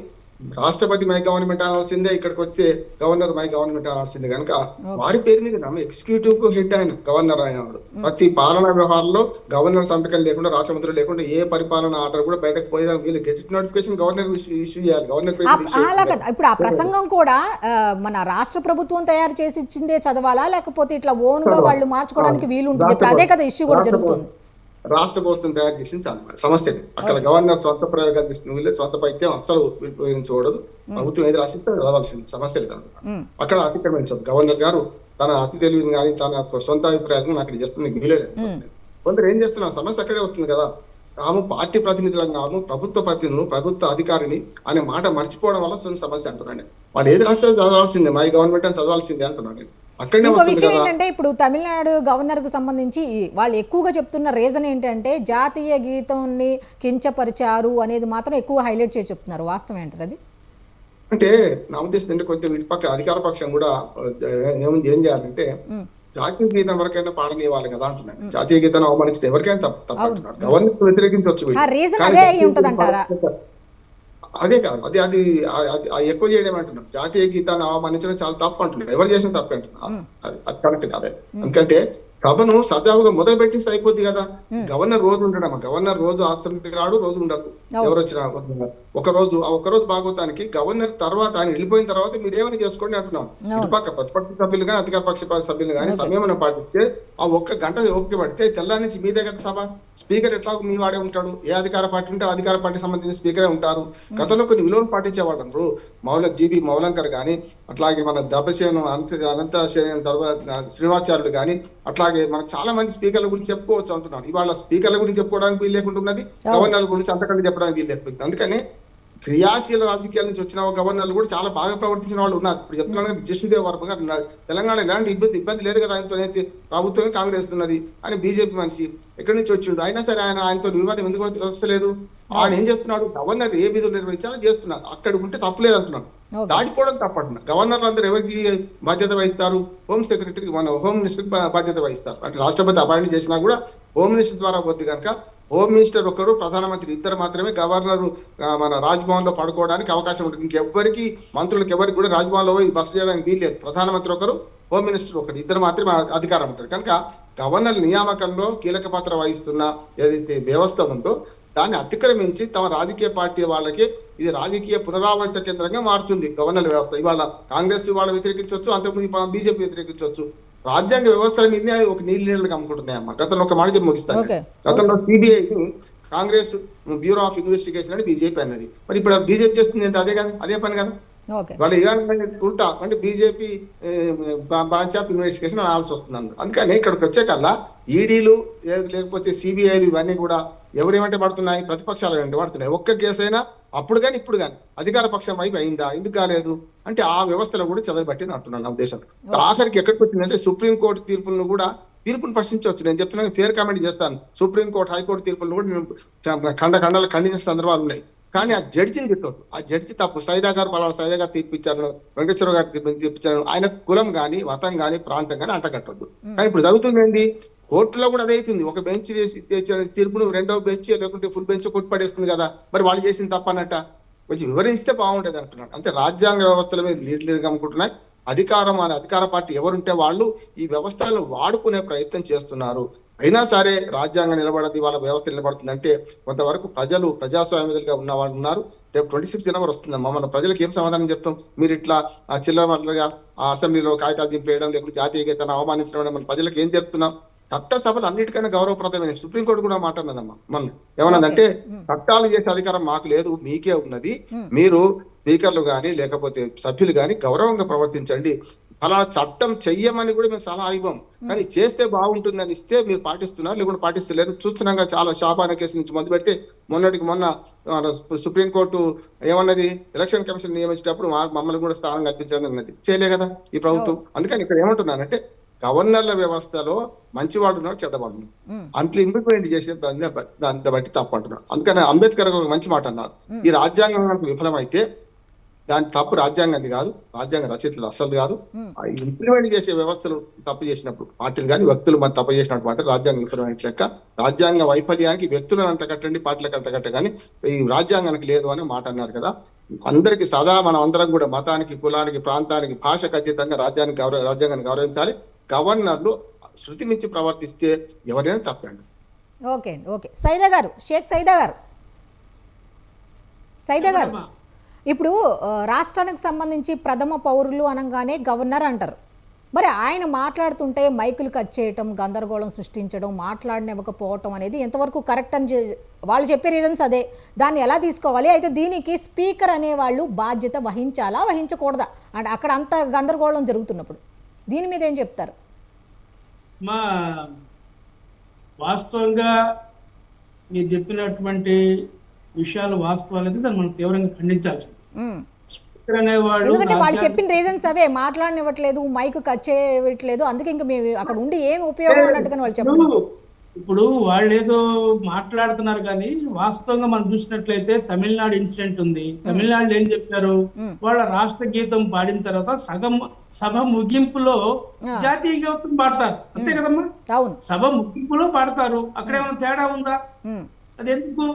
రాష్ట్రపతి మై గవర్నమెంట్ అనాల్సిందే, ఇక్కడికి వస్తే గవర్నర్ మై గవర్నమెంట్ అనాల్సిందే. కనుక వారి పేరు మీద ఎగ్జిక్యూటివ్ కు హెడ్ ఆయన గవర్నర్ అయినాడు. ప్రతి పాలనా వ్యవహారంలో గవర్నర్ సంతకం లేకుండా, రాష్ట్రపతి లేకుండా ఏ పరిపాలన ఆర్డర్ కూడా బయటకు పోయినా వీళ్ళు గెజిట్ నోటిఫికేషన్ గవర్నర్ ఇష్యూ చేయాలి. గవర్నర్ ఇప్పుడు ఆ ప్రసంగం కూడా మన రాష్ట్ర ప్రభుత్వం తయారు చేసి ఇచ్చిందే చదవాలా లేకపోతే ఇట్లా ఓన్ గా వాళ్ళు మార్చుకోవడానికి వీలు ఉంటుంది? ఇప్పుడు అదే కదా ఇష్యూ కూడా జరుగుతుంది. రాష్ట్ర ప్రభుత్వం తయారు చేసింది చాలా సమస్య. అక్కడ గవర్నర్ స్వంత ప్రయోగాలు చేసిన వీళ్ళే స్వంత పైత్యం అస్సలు ఉపయోగించకూడదు. ప్రభుత్వం ఏది రాసిస్తే రావాల్సింది, సమస్య లేదు. అక్కడ అతిక్రమించదు. గవర్నర్ గారు తన అతి తెలివిని కానీ తన సొంత అభిప్రాయాలను అక్కడ చేస్తుంది వీలేదు. కొందరు ఏం చేస్తున్నారు, సమస్య అక్కడే వస్తుంది కదా. తాము పార్టీ ప్రతినిధులను కాము ప్రభుత్వ ప్రతినిధులు, ప్రభుత్వ అధికారిని అనే మాట మర్చిపోవడం వల్ల సమస్య అంటున్నాను. వాళ్ళు ఏది రాస్తే చదవాల్సిందే, మై గవర్నమెంట్ అని చదవాల్సిందే అంటున్నాను నేను. ఇంకో విషయం ఏంటంటే ఇప్పుడు తమిళనాడు గవర్నర్ కు సంబంధించి వాళ్ళు ఎక్కువగా చెప్తున్న రీజన్ ఏంటంటే జాతీయ గీతాన్ని కించపరిచారు అనేది మాత్రం ఎక్కువ హైలైట్ చేసి చెప్తున్నారు. వాస్తవం ఏంటారు అది? అంటే నా ఉద్దేశం అంటే కొంచెం ఇటు పక్క అధికార పక్షం కూడా ఏం చేయాలంటే జాతీయ గీతం ఎవరికైనా పాడనివ్వాలి కదా అంటున్నాను. జాతీయ గీతాన్ని అవమానించిన ఎవరికైనా తప్పు అంటున్నారు. గవర్నర్ వ్యతిరేకించవచ్చు. అదే కాదు, అది ఎక్కువ చేయడం అంటున్నాం. జాతీయ గీతాన్ని అవమానించడం చాలా తప్పు అంటున్నారు. ఎవరు చేసిన తప్పు అంటున్నారు, అది కరెక్ట్ కాదే. ఎందుకంటే సభను సజావుగా మొదలు పెట్టి సరిపోద్ది కదా. గవర్నర్ రోజు ఉండడం, గవర్నర్ రోజు అసెంబ్లీకి రాడు, రోజు ఉండరు. ఎవరు వచ్చినా ఒక రోజు భాగవతానికి గవర్నర్ తర్వాత ఆయన వెళ్ళిపోయిన తర్వాత మీరు ఏమైనా చేసుకోండి అంటున్నాం. ఇటుపక్క ప్రతిపక్ష సభ్యులు కానీ అధికార పక్ష సభ్యులు కానీ సంయమనం పాటిస్తే ఆ ఒక్క గంట ఓపిక పడితే తెల్లారి నుంచి మీదే కదా సభ. స్పీకర్ ఎట్లా మీ వాడే ఉంటాడు. ఏ అధికార పార్టీ ఉంటే అధికార పార్టీకి సంబంధించిన స్పీకరే ఉంటారు. గతంలో కొన్ని విలువలు పాటించేవాళ్ళు అందరూ. జీబీ మౌలంకర్ కానీ, అట్లాగే మన దెబ్బసేను అనంత శ్రీనివాచార్యుడు కానీ, అట్లాగే మనకు చాలా మంది స్పీకర్ల గురించి చెప్పుకోవచ్చు అంటున్నాను. ఇవాళ స్పీకర్ల గురించి చెప్పుకోవడానికి వీలు లేకుండా ఉన్నది, గవర్నర్ల గురించి అంతకంటే చెప్పడానికి వీలు లేకపోయింది. అందుకని క్రియాశీల రాజకీయాల నుంచి వచ్చిన గవర్నర్లు కూడా చాలా బాగా ప్రవర్తించిన వాళ్ళు ఉన్నారు. ఇప్పుడు చెప్తున్నాను కదా, జిష్ణుదేవ్ వర్మ గారు తెలంగాణ ఎలాంటి ఇబ్బంది లేదు కదా ఆయనతో, ప్రభుత్వమే కాంగ్రెస్ ఉన్నది అని బీజేపీ మనిషి ఎక్కడి నుంచి వచ్చిండు. అయినా సరే ఆయనతో వివాదం ఎందుకు వస్తలేదు? ఆయన ఏం చేస్తున్నాడు? గవర్నర్ ఏ విధులు నిర్వహించాలో చేస్తున్నారు. అక్కడ ఉంటే తప్పలేదు అంటున్నాను. దాటిపోవడం తప్పంటున్నారు. గవర్నర్లు అందరూ ఎవరికి బాధ్యత వహిస్తారు? హోమ్ సెక్రటరీకి, మన హోమ్ మినిస్టర్ బాధ్యత వహిస్తారు. అంటే రాష్ట్రపతి అపాయింట్ చేసినా కూడా హోమ్ మినిస్టర్ ద్వారా పోద్ది కనుక హోమ్ మినిస్టర్ ఒకరు, ప్రధానమంత్రి ఇద్దరు మాత్రమే గవర్నర్ మన రాజ్భవన్ లో పడుకోవడానికి అవకాశం ఉంటుంది. ఇంకెవ్వరికి, మంత్రులకు ఎవరికి కూడా రాజ్భవన్ లో బస చేయడానికి వీల్లేదు. ప్రధానమంత్రి ఒకరు, హోమ్ మినిస్టర్ ఒకరు, ఇద్దరు మాత్రమే అధికారం ఉంటుంది. కనుక గవర్నర్ నియామకంలో కీలక పాత్ర వహిస్తున్న ఏదైతే వ్యవస్థ ఉందో దాన్ని అతిక్రమించి తమ రాజకీయ పార్టీ వాళ్ళకి ఇది రాజకీయ పునరావాస కేంద్రంగా మారుతుంది గవర్నర్ వ్యవస్థ. ఇవాళ కాంగ్రెస్ ఇవాళ వ్యతిరేకించవచ్చు, అంతకుముందు బీజేపీ వ్యతిరేకించవచ్చు. రాజ్యాంగ వ్యవస్థల మీదనే ఒక నీళ్ళకి అమ్ముకుంటున్నాయి అమ్మ. గతంలో ఒక మాట చెప్పి ముగిస్తాను. గతంలో CBI Congress bureau of investigation అని బీజేపీ అన్నది. మరి ఇప్పుడు బీజేపీ చేస్తుంది ఏంటి? అదే కదా, అదే పని కదా. వాళ్ళు ఉల్టా అంటే బీజేపీ బ్రాంచ్ ఆఫ్ ఇన్వెస్టిగేషన్ అనాల్సి వస్తుంది అన్నారు. అందుకని ఇక్కడికి వచ్చే కల్లా ఈడీలు లేకపోతే సిబిఐలు ఇవన్నీ కూడా ఎవరేమంటే పడుతున్నాయి? ప్రతిపక్షాలు వెంట పడుతున్నాయి. ఒక్క కేసు అయినా అప్పుడు కానీ ఇప్పుడు కానీ అధికార పక్షం వైపు అయిందా? ఎందుకు కాలేదు అంటే ఆ వ్యవస్థలో కూడా చదవబట్టింది అంటున్నాను నా ఉద్దేశం. ఆఖరికి ఎక్కడికి వచ్చిందంటే సుప్రీంకోర్టు తీర్పును ప్రశ్నించవచ్చు. నేను చెప్తున్నాను, ఫేర్ కామెంట్ చేస్తాను. సుప్రీంకోర్టు, హైకోర్టు తీర్పులను కూడా నేను ఖండాలు ఖండించిన సందర్భాలు ఉన్నాయి. కానీ ఆ జడ్జిని తిట్టవద్దు. ఆ జడ్జి తప్పు. సైదా గారు సైదా గారు తీర్పిచ్చారు, వెంకటేశ్వర గారు తీర్పిచ్చారు. ఆయన కులం గాని, మతం గాని, ప్రాంతం గాని అంటగట్టొద్దు. కానీ ఇప్పుడు జరుగుతుంది ఏంటి? కోర్టులో కూడా అదే అవుతుంది. ఒక బెంచ్ తీర్పును రెండో బెంచ్ లేకుంటే ఫుల్ బెంచ్ కొట్టుపడేస్తుంది కదా. మరి వాళ్ళు చేసిన తప్పనట కొంచెం వివరిస్తే బాగుండేది అంటున్నాను. అంటే రాజ్యాంగ వ్యవస్థల మీద నీటిగా అమ్ముకుంటున్నాయి. అధికార పార్టీ ఎవరుంటే వాళ్ళు ఈ వ్యవస్థలను వాడుకునే ప్రయత్నం చేస్తున్నారు. అయినా సరే రాజ్యాంగం నిలబడది, వాళ్ళ వ్యవస్థ నిలబడుతుంది అంటే కొంతవరకు ప్రజలు ప్రజాస్వామ్యతలుగా ఉన్న వాళ్ళు ఉన్నారు. రేపు 26 జనవరి వస్తుందమ్మా. మన ప్రజలకు ఏం సమాధానం చెప్తాం? మీరు ఇట్లా చిల్లరగా ఆ అసెంబ్లీలో కాగితాలు దింపేయడం, లేకుంటే జాతీయ గీతాన్ని అవమానించడం, మన ప్రజలకు ఏం చెప్తున్నాం? చట్టసభలు అన్నిటికైనా గౌరవప్రదమైన. సుప్రీంకోర్టు కూడా మాట్లాడినదమ్మా మొన్న. ఏమన్నదంటే చట్టాలు చేసే అధికారం మాకు లేదు, మీకే ఉన్నది. మీరు స్పీకర్లు గాని లేకపోతే సభ్యులు గాని గౌరవంగా ప్రవర్తించండి. అలా చట్టం చెయ్యమని కూడా మేము సలహా ఇవ్వం, కానీ చేస్తే బాగుంటుందని ఇస్తే మీరు పాటిస్తున్నారు, లేకుంటే పాటిస్తలేరు. చూస్తున్నాగా చాలా షాబానా కేసు నుంచి మొదలు పెడితే మొన్న సుప్రీంకోర్టు ఏమన్నది? ఎలక్షన్ కమిషన్ నియమించేటప్పుడు మమ్మల్ని కూడా స్థానం కల్పించాలని అన్నది. చేయలే కదా ఈ ప్రభుత్వం. అందుకని ఇక్కడ ఏమంటున్నానంటే గవర్నర్ల వ్యవస్థలో మంచివాడు ఉన్నారు, చెడ్డవాడు ఉన్నారు. అంట్లో ఇంప్లిమెంట్ చేసే దాన్ని బట్టి తప్పు అంటున్నారు. అందుకని అంబేద్కర్ ఒక మంచి మాట అన్నారు, ఈ రాజ్యాంగం విఫలమైతే దాని తప్పు రాజ్యాంగంది కాదు, రాజ్యాంగ రచయితలు అస్సలు కాదు. ఇంప్లిమెంట్ చేసే వ్యవస్థలు తప్పు చేసినప్పుడు, పార్టీలు కానీ వ్యక్తులు మరి తప్పు చేసినట్టు మాత్రం రాజ్యాంగం విఫలమైన లెక్క. రాజ్యాంగ వైఫల్యానికి వ్యక్తులను అంటకట్టండి, పార్టీలకు అంటకట్ట, కానీ ఈ రాజ్యాంగానికి లేదు అని మాట అన్నారు కదా. అందరికి సదా మనం అందరం కూడా మతానికి, కులానికి, ప్రాంతానికి, భాషకు అతీతంగా రాజ్యాంగాన్ని గౌరవించాలి. గవర్నర్లు శృతి మించి ప్రవర్తిస్తే ఎవరైనా తప్పండి. ఓకే ఓకే సైదా గారు, షేక్ సైదా గారు, ఇప్పుడు రాష్ట్రానికి సంబంధించి ప్రథమ పౌరులు అనగానే గవర్నర్ అంటారు. మరి ఆయన మాట్లాడుతుంటే మైకులు కట్ చేయటం, గందరగోళం సృష్టించడం, మాట్లాడనివ్వకపోవటం అనేది ఎంతవరకు కరెక్ట్ అని వాళ్ళు చెప్పే రీజన్స్ అదే. దాన్ని ఎలా తీసుకోవాలి? అయితే దీనికి స్పీకర్ అనేవాళ్ళు బాధ్యత వహించాలా, వహించకూడదా? అంటే అక్కడ అంత గందరగోళం జరుగుతున్నప్పుడు దీని మీద ఏం చెప్తారు? మా వాస్తవంగా మీరు చెప్పినటువంటి విషయాలు వాస్తవాలు అయితే దాన్ని మనం తీవ్రంగా ఖండించాల్సింది. స్పీకర్ అనేవాడు, ఎందుకంటే వాళ్ళు చెప్పిన రీజన్స్ అవే, మాట్లాడనివ్వట్లేదు, మైక్ కట్ చేయట్లేదు, అందుకే ఇంకా మేము అక్కడ ఉండి ఏం ఉపయోగం అన్నట్టుగా వాళ్ళు చెప్తున్నారు. ఇప్పుడు వాళ్ళు ఏదో మాట్లాడుతున్నారు, కానీ వాస్తవంగా మనం చూసినట్లయితే తమిళనాడు ఇన్సిడెంట్ ఉంది. తమిళనాడులో ఏం చెప్పారు? వాళ్ళ రాష్ట్ర గీతం పాడిన తర్వాత సభ ముగింపులో జాతీయ గీతం పాడతారు, అంతే కదమ్మా? సభ ముగింపులో పాడతారు. అక్కడ ఏమైనా తేడా ఉందా? అది ఎందుకు?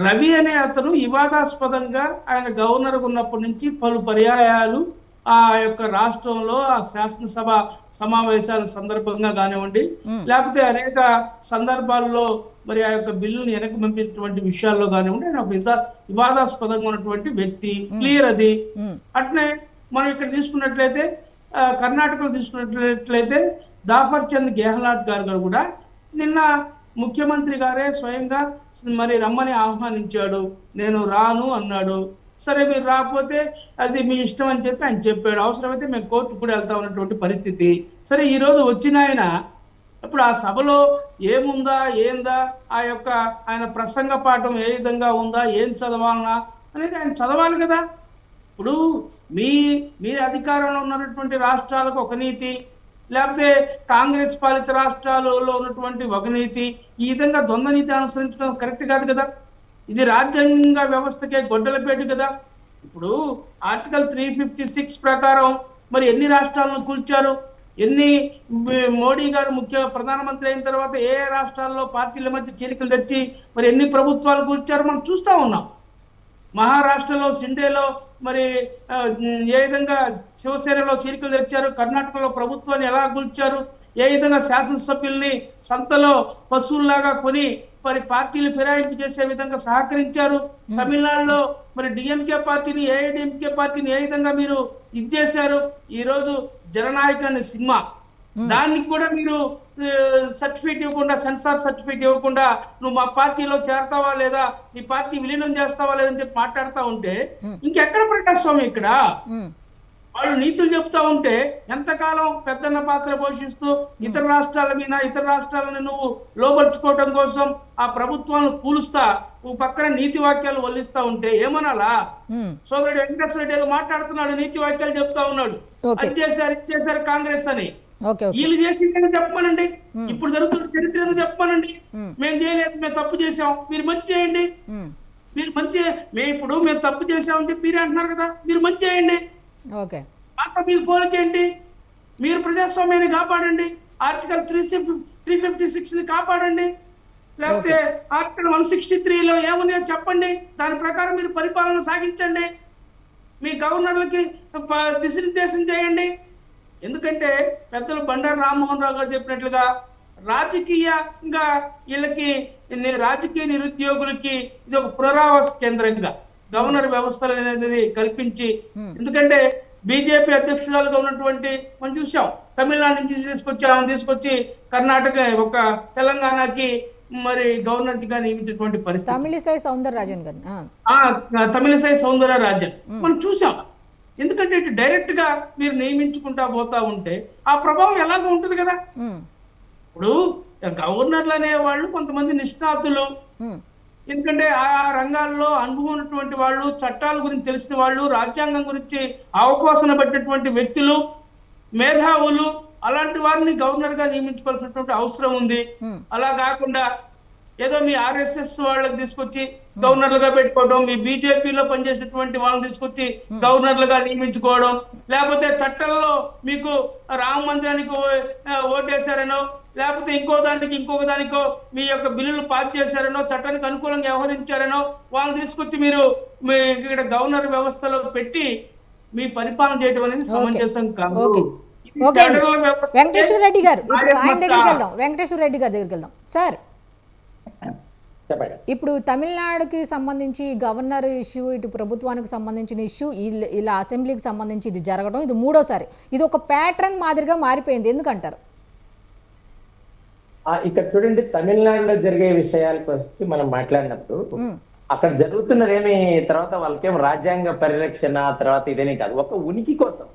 రవి అనే అతను వివాదాస్పదంగా ఆయన గవర్నర్ ఉన్నప్పటి నుంచి పలు పర్యాయాలు ఆ యొక్క రాష్ట్రంలో ఆ శాసనసభ సమావేశాల సందర్భంగా కానివ్వండి, లేకపోతే అనేక సందర్భాల్లో మరి ఆ యొక్క బిల్లుని వెనక్కి పంపించినటువంటి విషయాల్లో కానివ్వండి, ఆయన ఒక వివాదాస్పదంగా ఉన్నటువంటి వ్యక్తి, క్లియర్ అది. అట్నే మనం ఇక్కడ తీసుకున్నట్లయితే కర్ణాటకలో తీసుకున్నట్లయితే దాఫర్ చంద్ గెహ్లాట్ గారు కూడా నిన్న ముఖ్యమంత్రి గారే స్వయంగా మరి రమ్మని ఆహ్వానించాడు, నేను రాను అన్నాడు. సరే మీరు రాకపోతే అది మీ ఇష్టం అని చెప్పి ఆయన చెప్పాడు. అవసరమైతే మేము కోర్టుకు కూడా వెళ్తా ఉన్నటువంటి పరిస్థితి. సరే ఈ రోజు వచ్చిన ఆయన ఇప్పుడు ఆ సభలో ఏముందా ఏందా, ఆ యొక్క ఆయన ప్రసంగ పాఠం ఏ విధంగా ఉందా, ఏం చదవాలనా అనేది ఆయన చదవాలి కదా. ఇప్పుడు మీ అధికారంలో ఉన్నటువంటి రాష్ట్రాలకు ఒక నీతి, లేకపోతే కాంగ్రెస్ పాలిత రాష్ట్రాలలో ఉన్నటువంటి ఒక నీతి, ఈ విధంగా ద్వంద్వ నీతి అనుసరించడం కరెక్ట్ కాదు కదా. ఇది రాజ్యాంగ వ్యవస్థకే గొడ్డలపేటు కదా. ఇప్పుడు ఆర్టికల్ 356 ప్రకారం మరి ఎన్ని రాష్ట్రాలను కూల్చారు, మోడీ గారు ప్రధానమంత్రి అయిన తర్వాత ఏ రాష్ట్రాల్లో పార్టీల మధ్య చీలికలు తెచ్చి మరి ఎన్ని ప్రభుత్వాలు కూల్చారో మనం చూస్తూ ఉన్నాం. మహారాష్ట్రలో సిండేలో మరి ఏ విధంగా శివసేనలో చీలికలు తెచ్చారు, కర్ణాటకలో ప్రభుత్వాన్ని ఎలా కూల్చారు, ఏ విధంగా శాసనసభ్యుల్ని సంతలో పశువుల్లాగా కొని మరి పార్టీలు ఫిరాయింపు చేసే విధంగా సహకరించారు. తమిళనాడులో మరి డిఎంకే పార్టీని, ఏఐడిఎంకే పార్టీని ఏ విధంగా మీరు ఇచ్చేశారు. ఈ రోజు జననాయక్ అనే సినిమా, దానికి కూడా మీరు సర్టిఫికేట్ ఇవ్వకుండా, సెన్సార్ సర్టిఫికేట్ ఇవ్వకుండా నువ్వు మా పార్టీలో చేరతావా లేదా, నీ పార్టీ విలీనం చేస్తావా లేదని చెప్పి మాట్లాడుతూ ఉంటే ఇంకెక్కడ ప్రజాస్వామ్యం ఇక్కడ? వాళ్ళు నీతులు చెప్తా ఉంటే ఎంతకాలం పెద్దన్న పాత్ర పోషిస్తూ ఇతర రాష్ట్రాల మీద, ఇతర రాష్ట్రాలను నువ్వు లోపరుచుకోవడం కోసం ఆ ప్రభుత్వాలను కూలుస్తా నువ్వు పక్కన నీతి వాక్యాలు వల్లిస్తా ఉంటే ఏమనాలా? సోదరుడు వెంకటేశ్వర రెడ్డి ఏదో మాట్లాడుతున్నాడు, నీతి వాక్యాలు చెప్తా ఉన్నాడు, అది చేశారు ఇది చేశారు కాంగ్రెస్ అని. వీళ్ళు చేసిందని చెప్పమనండి, ఇప్పుడు జరుగుతున్న చరిత్ర చెప్పమనండి. మేము చేయలేదు, మేము తప్పు చేసాం, మీరు మంచి చేయండి. మీరు మంచి మేము తప్పు చేసామని చెప్పి మీరే అంటున్నారు కదా, మీరు మంచి చేయండి. అంత మీకు పోలికేంటి? మీరు ప్రజాస్వామ్యాన్ని కాపాడండి, ఆర్టికల్ 356 కాపాడండి, లేకపోతే ఆర్టికల్ 163లో ఏమున్నాయో చెప్పండి, దాని ప్రకారం మీరు పరిపాలన సాగించండి, మీ గవర్నర్లకి దిశానిర్దేశం చేయండి. ఎందుకంటే పెద్దలు బండారు రామ్మోహన్ రావు గారు చెప్పినట్లుగా రాజకీయంగా వీళ్ళకి, రాజకీయ నిరుద్యోగులకి ఇది ఒక పునరావాస కేంద్రంగా గవర్నర్ వ్యవస్థలు అనేది కల్పించి, ఎందుకంటే బీజేపీ అధ్యక్షురాలుగా ఉన్నటువంటి మనం చూసాం, తమిళనాడు నుంచి తీసుకొచ్చి కర్ణాటక ఒక తెలంగాణకి మరి గవర్నర్ గా నియమించినటువంటి పరిస్థితి. తమిళిసై సౌందరరాజన్ మనం చూసాం. ఎందుకంటే ఇటు డైరెక్ట్ గా మీరు నియమించుకుంటా పోతా ఉంటే ఆ ప్రభావం ఎలాగో ఉంటుంది కదా. ఇప్పుడు గవర్నర్లు అనే వాళ్ళు కొంతమంది నిష్ణాతులు, ఎందుకంటే ఆ రంగాల్లో అనుభవం ఉన్నటువంటి వాళ్ళు, చట్టాల గురించి తెలిసిన వాళ్ళు, రాజ్యాంగం గురించి అవపోసన పట్టినటువంటి వ్యక్తులు, మేధావులు, అలాంటి వారిని గవర్నర్ గా నియమించుకోవాల్సినటువంటి అవసరం ఉంది. అలా కాకుండా ఏదో మీ ఆర్ఎస్ఎస్ వాళ్ళకి తీసుకొచ్చి గవర్నర్లుగా పెట్టుకోవడం, మీ బీజేపీలో పనిచేసేటువంటి వాళ్ళని తీసుకొచ్చి గవర్నర్లుగా నియమించుకోవడం, లేకపోతే చట్టాల్లో మీకు రామ మందిరానికి ఓటేశారనో, లేకపోతే ఇంకొక దానికో మీ యొక్క బిల్లులు పాస్ చేశారనో, చట్టానికి అనుకూలంగా వ్యవహరించారనో వాళ్ళని తీసుకొచ్చి మీరు ఇక్కడ గవర్నర్ వ్యవస్థలో పెట్టి మీ పరిపాలన చేయడం అనేది సమంజసం కాదు. వెంకటేశ్వర రెడ్డి గారు వెంకటేశ్వర రెడ్డి గారి దగ్గరికి వెళ్దాం సార్. ఇప్పుడు తమిళనాడుకి సంబంధించి గవర్నర్ ఇష్యూ, ఇటు ప్రభుత్వానికి సంబంధించిన ఇష్యూ, ఇలా అసెంబ్లీకి సంబంధించి ఇది జరగడం ఇది మూడోసారి. ఇది ఒక ప్యాటర్న్ మాదిరిగా మారిపోయింది, ఎందుకంటారు? ఇక్కడ చూడండి, తమిళనాడులో జరిగే విషయాలకు వస్తే మనం మాట్లాడినప్పుడు అక్కడ జరుగుతున్నదేమి, తర్వాత వాళ్ళకేం రాజ్యాంగ పరిరక్షణ తర్వాత ఇదేనే కాదు, ఒక ఉనికి కోసం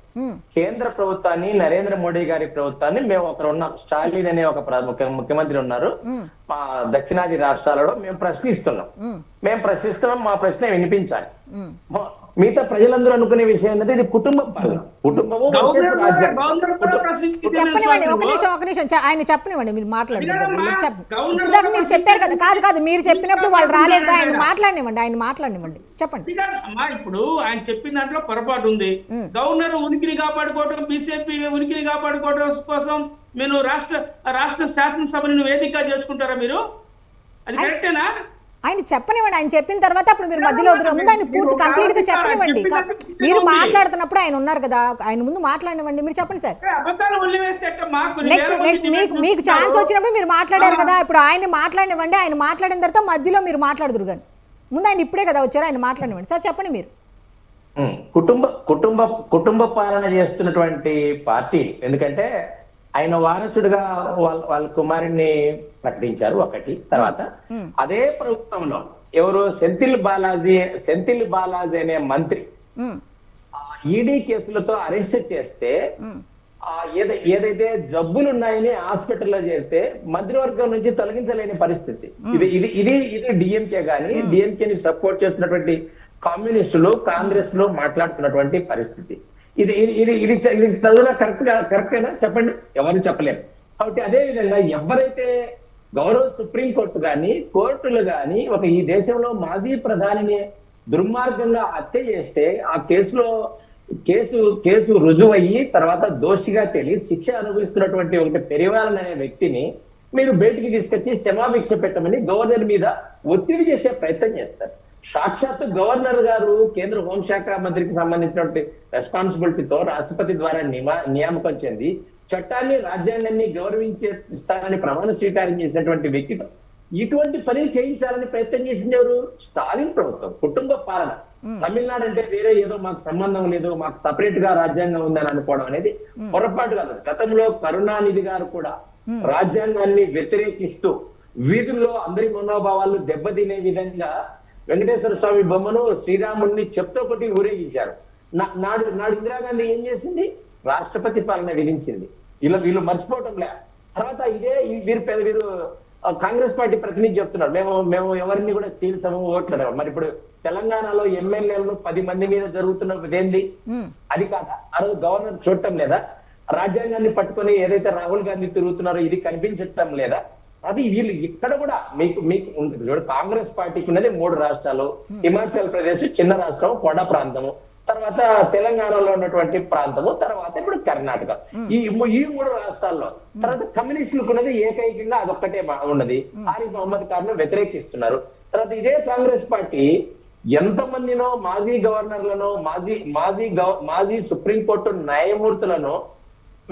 కేంద్ర ప్రభుత్వాన్ని, నరేంద్ర మోడీ గారి ప్రభుత్వాన్ని, మేము ఒకరు ఉన్నాం, స్టాలిన్ అనే ఒక ముఖ్యమంత్రి ఉన్నారు మా దక్షిణాది రాష్ట్రాలలో, మేము ప్రశ్నిస్తున్నాం, మా ప్రశ్న వినిపించాలి. మిగతా ప్రజలందరూ అనుకునే విషయం ఏంటంటే ఇది కుటుంబ పాలన, కుటుంబము చెప్పనివ్వండి. ఒక నిమిషం ఆయన చెప్పనివ్వండి, మీరు మాట్లాడుతున్నారు. మీరు చెప్పారు కదా, కాదు మీరు చెప్పినప్పుడు వాళ్ళు రాలేదు, ఆయన మాట్లాడినివ్వండి చెప్పండి. ఇప్పుడు ఆయన చెప్పిన దాంట్లో పొరపాటు ఉంది. గవర్నర్ ఉనికిని కాపాడుకోవడం, బీజేపీ ఉనికిని కాపాడుకోవడం కోసం మీరు రాష్ట్ర శాసనసభను వేదిక చేసుకుంటారా? మీరు అది కరెక్టేనా? ఆయన చెప్పనివ్వండి, ఆయన చెప్పిన తర్వాత అప్పుడు మీరు మధ్యలో ముందు ఆయన పూర్తి కంప్లీట్ గా చెప్పనివ్వండి. మీరు మాట్లాడుతున్నప్పుడు ఆయన ఉన్నారు కదా, ఆయన ముందు మాట్లాడినివ్వండి, మీరు చెప్పండి సార్. నెక్స్ట్ మీకు ఛాన్స్ వచ్చినప్పుడు మీరు మాట్లాడారు కదా, ఇప్పుడు ఆయన మాట్లాడినివ్వండి. ఆయన మాట్లాడిన తర్వాత మధ్యలో మీరు మాట్లాడుదురు కానీ, ముందు ఆయన ఇప్పుడే కదా వచ్చారు, ఆయన మాట్లాడినివ్వండి సార్. చెప్పండి మీరు. కుటుంబ పాలన చేస్తున్నటువంటి పార్టీ, ఎందుకంటే ఆయన వారసుడిగా వాళ్ళ కుమారుడిని ప్రకటించారు ఒకటి. తర్వాత అదే ప్రభుత్వంలో ఎవరు సెంథిల్ బాలాజీ అనే మంత్రి ఈడీ కేసులతో అరెస్ట్ చేస్తే ఏదైతే జబ్బులు ఉన్నాయని హాస్పిటల్లో చేరితే మంత్రివర్గం నుంచి తొలగించలేని పరిస్థితి. ఇది డిఎంకే గాని డిఎంకేని సపోర్ట్ చేస్తున్నటువంటి కమ్యూనిస్టులు కాంగ్రెస్ లో మాట్లాడుతున్నటువంటి పరిస్థితి. ఇది చదువున కరెక్టేనా చెప్పండి? ఎవరు చెప్పలేరు. కాబట్టి అదే విధంగా ఎవరైతే గౌరవ సుప్రీంకోర్టు గాని కోర్టులు గాని ఈ దేశంలో మాజీ ప్రధానిని దుర్మార్గంగా హత్య చేస్తే ఆ కేసు రుజువయ్యి తర్వాత దోషిగా తేలి శిక్ష అనుభవిస్తున్నటువంటి ఒక పెరివాలన్ అనే వ్యక్తిని మీరు బయటికి తీసుకొచ్చి క్షమాభిక్ష పెట్టమని గవర్నర్ మీద ఒత్తిడి చేసే ప్రయత్నం చేస్తారు. సాక్షాత్తు గవర్నర్ గారు కేంద్ర హోంశాఖ మంత్రికి సంబంధించినటువంటి రెస్పాన్సిబిలిటీతో రాష్ట్రపతి ద్వారా నియామకం చెంది చట్టాన్ని రాజ్యాంగాన్ని గౌరవించేస్తానని ప్రమాణ స్వీకారం చేసినటువంటి వ్యక్తితో ఇటువంటి పనిని చేయించాలని ప్రయత్నం చేసింది ఎవరు? స్టాలిన్ ప్రభుత్వం, కుటుంబ పాలన. తమిళనాడు అంటే వేరే ఏదో మాకు సంబంధం లేదు, మాకు సపరేట్ గా రాజ్యాంగం ఉందని అనుకోవడం అనేది పొరపాటు కాదు. గతంలో కరుణానిధి గారు కూడా రాజ్యాంగాన్ని వ్యతిరేకిస్తూ వీధుల్లో అందరి మనోభావాలు దెబ్బతినే విధంగా వెంకటేశ్వర స్వామి బొమ్మను శ్రీరాముడిని చెప్తో కొట్టి ఊరేగించారు. నాడు ఇందిరాగాంధీ ఏం చేసింది? రాష్ట్రపతి పాలన విధించింది. వీళ్ళు మర్చిపోవటం లే. తర్వాత వీరు కాంగ్రెస్ పార్టీ ప్రతినిధి చెప్తున్నారు, మేము ఎవరిని కూడా చీల్చము, ఓట్లు. మరి ఇప్పుడు తెలంగాణలో ఎమ్మెల్యేలను 10 మంది మీద జరుగుతున్నది ఏంది? అది కాదా? ఆ రోజు గవర్నర్ చూడటం లేదా? రాజ్యాంగాన్ని పట్టుకొని ఏదైతే రాహుల్ గాంధీ తిరుగుతున్నారో ఇది కనిపించటం లేదా? అది వీళ్ళు ఇక్కడ కూడా మీకు ఉంటుంది. కాంగ్రెస్ పార్టీకి ఉన్నది 3 రాష్ట్రాలు, హిమాచల్ ప్రదేశ్ చిన్న రాష్ట్రం, కొండ ప్రాంతము, తర్వాత తెలంగాణలో ఉన్నటువంటి ప్రాంతము, తర్వాత ఇప్పుడు కర్ణాటక. ఈ 3 రాష్ట్రాల్లో తర్వాత కమ్యూనిస్టులకు ఉన్నది ఏకైకంగా అదొక్కటే ఉన్నది. ఆరిఫ్ మహమ్మద్ ఖాన్ ను వ్యతిరేకిస్తున్నారు. తర్వాత ఇదే కాంగ్రెస్ పార్టీ ఎంతమందినో మాజీ గవర్నర్లను మాజీ సుప్రీంకోర్టు న్యాయమూర్తులను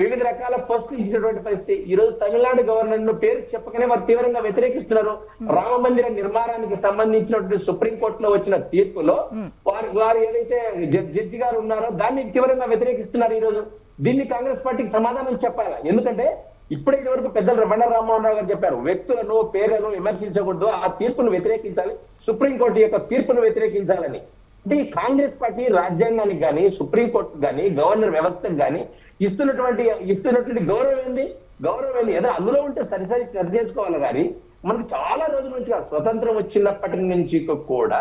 వివిధ రకాల పోస్టులు ఇచ్చినటువంటి పరిస్థితి. ఈ రోజు తమిళనాడు గవర్నర్ ను పేరు చెప్పకనే వారు తీవ్రంగా వ్యతిరేకిస్తున్నారు. రామ మందిర నిర్మాణానికి సంబంధించినటువంటి సుప్రీంకోర్టులో వచ్చిన తీర్పులో వారు ఏదైతే జడ్జి గారు ఉన్నారో దాన్ని తీవ్రంగా వ్యతిరేకిస్తున్నారు. ఈ రోజు దీన్ని కాంగ్రెస్ పార్టీకి సమాధానం చెప్పాలి. ఎందుకంటే ఇప్పటికి వరకు పెద్దలు రమణ రామ్మోహన్ రావు గారు చెప్పారు, వ్యక్తులను పేర్లను విమర్శించకూడదు, ఆ తీర్పును వ్యతిరేకించాలి, సుప్రీంకోర్టు యొక్క తీర్పును వ్యతిరేకించాలని. అంటే ఈ కాంగ్రెస్ పార్టీ రాజ్యాంగానికి కానీ సుప్రీంకోర్టు కానీ గవర్నర్ వ్యవస్థకు కానీ ఇస్తున్నటువంటి గౌరవం ఏంది? ఏదో అందులో ఉంటే సరి చేసుకోవాలి. కానీ మనకు చాలా రోజుల నుంచి స్వతంత్రం వచ్చినప్పటి నుంచి కూడా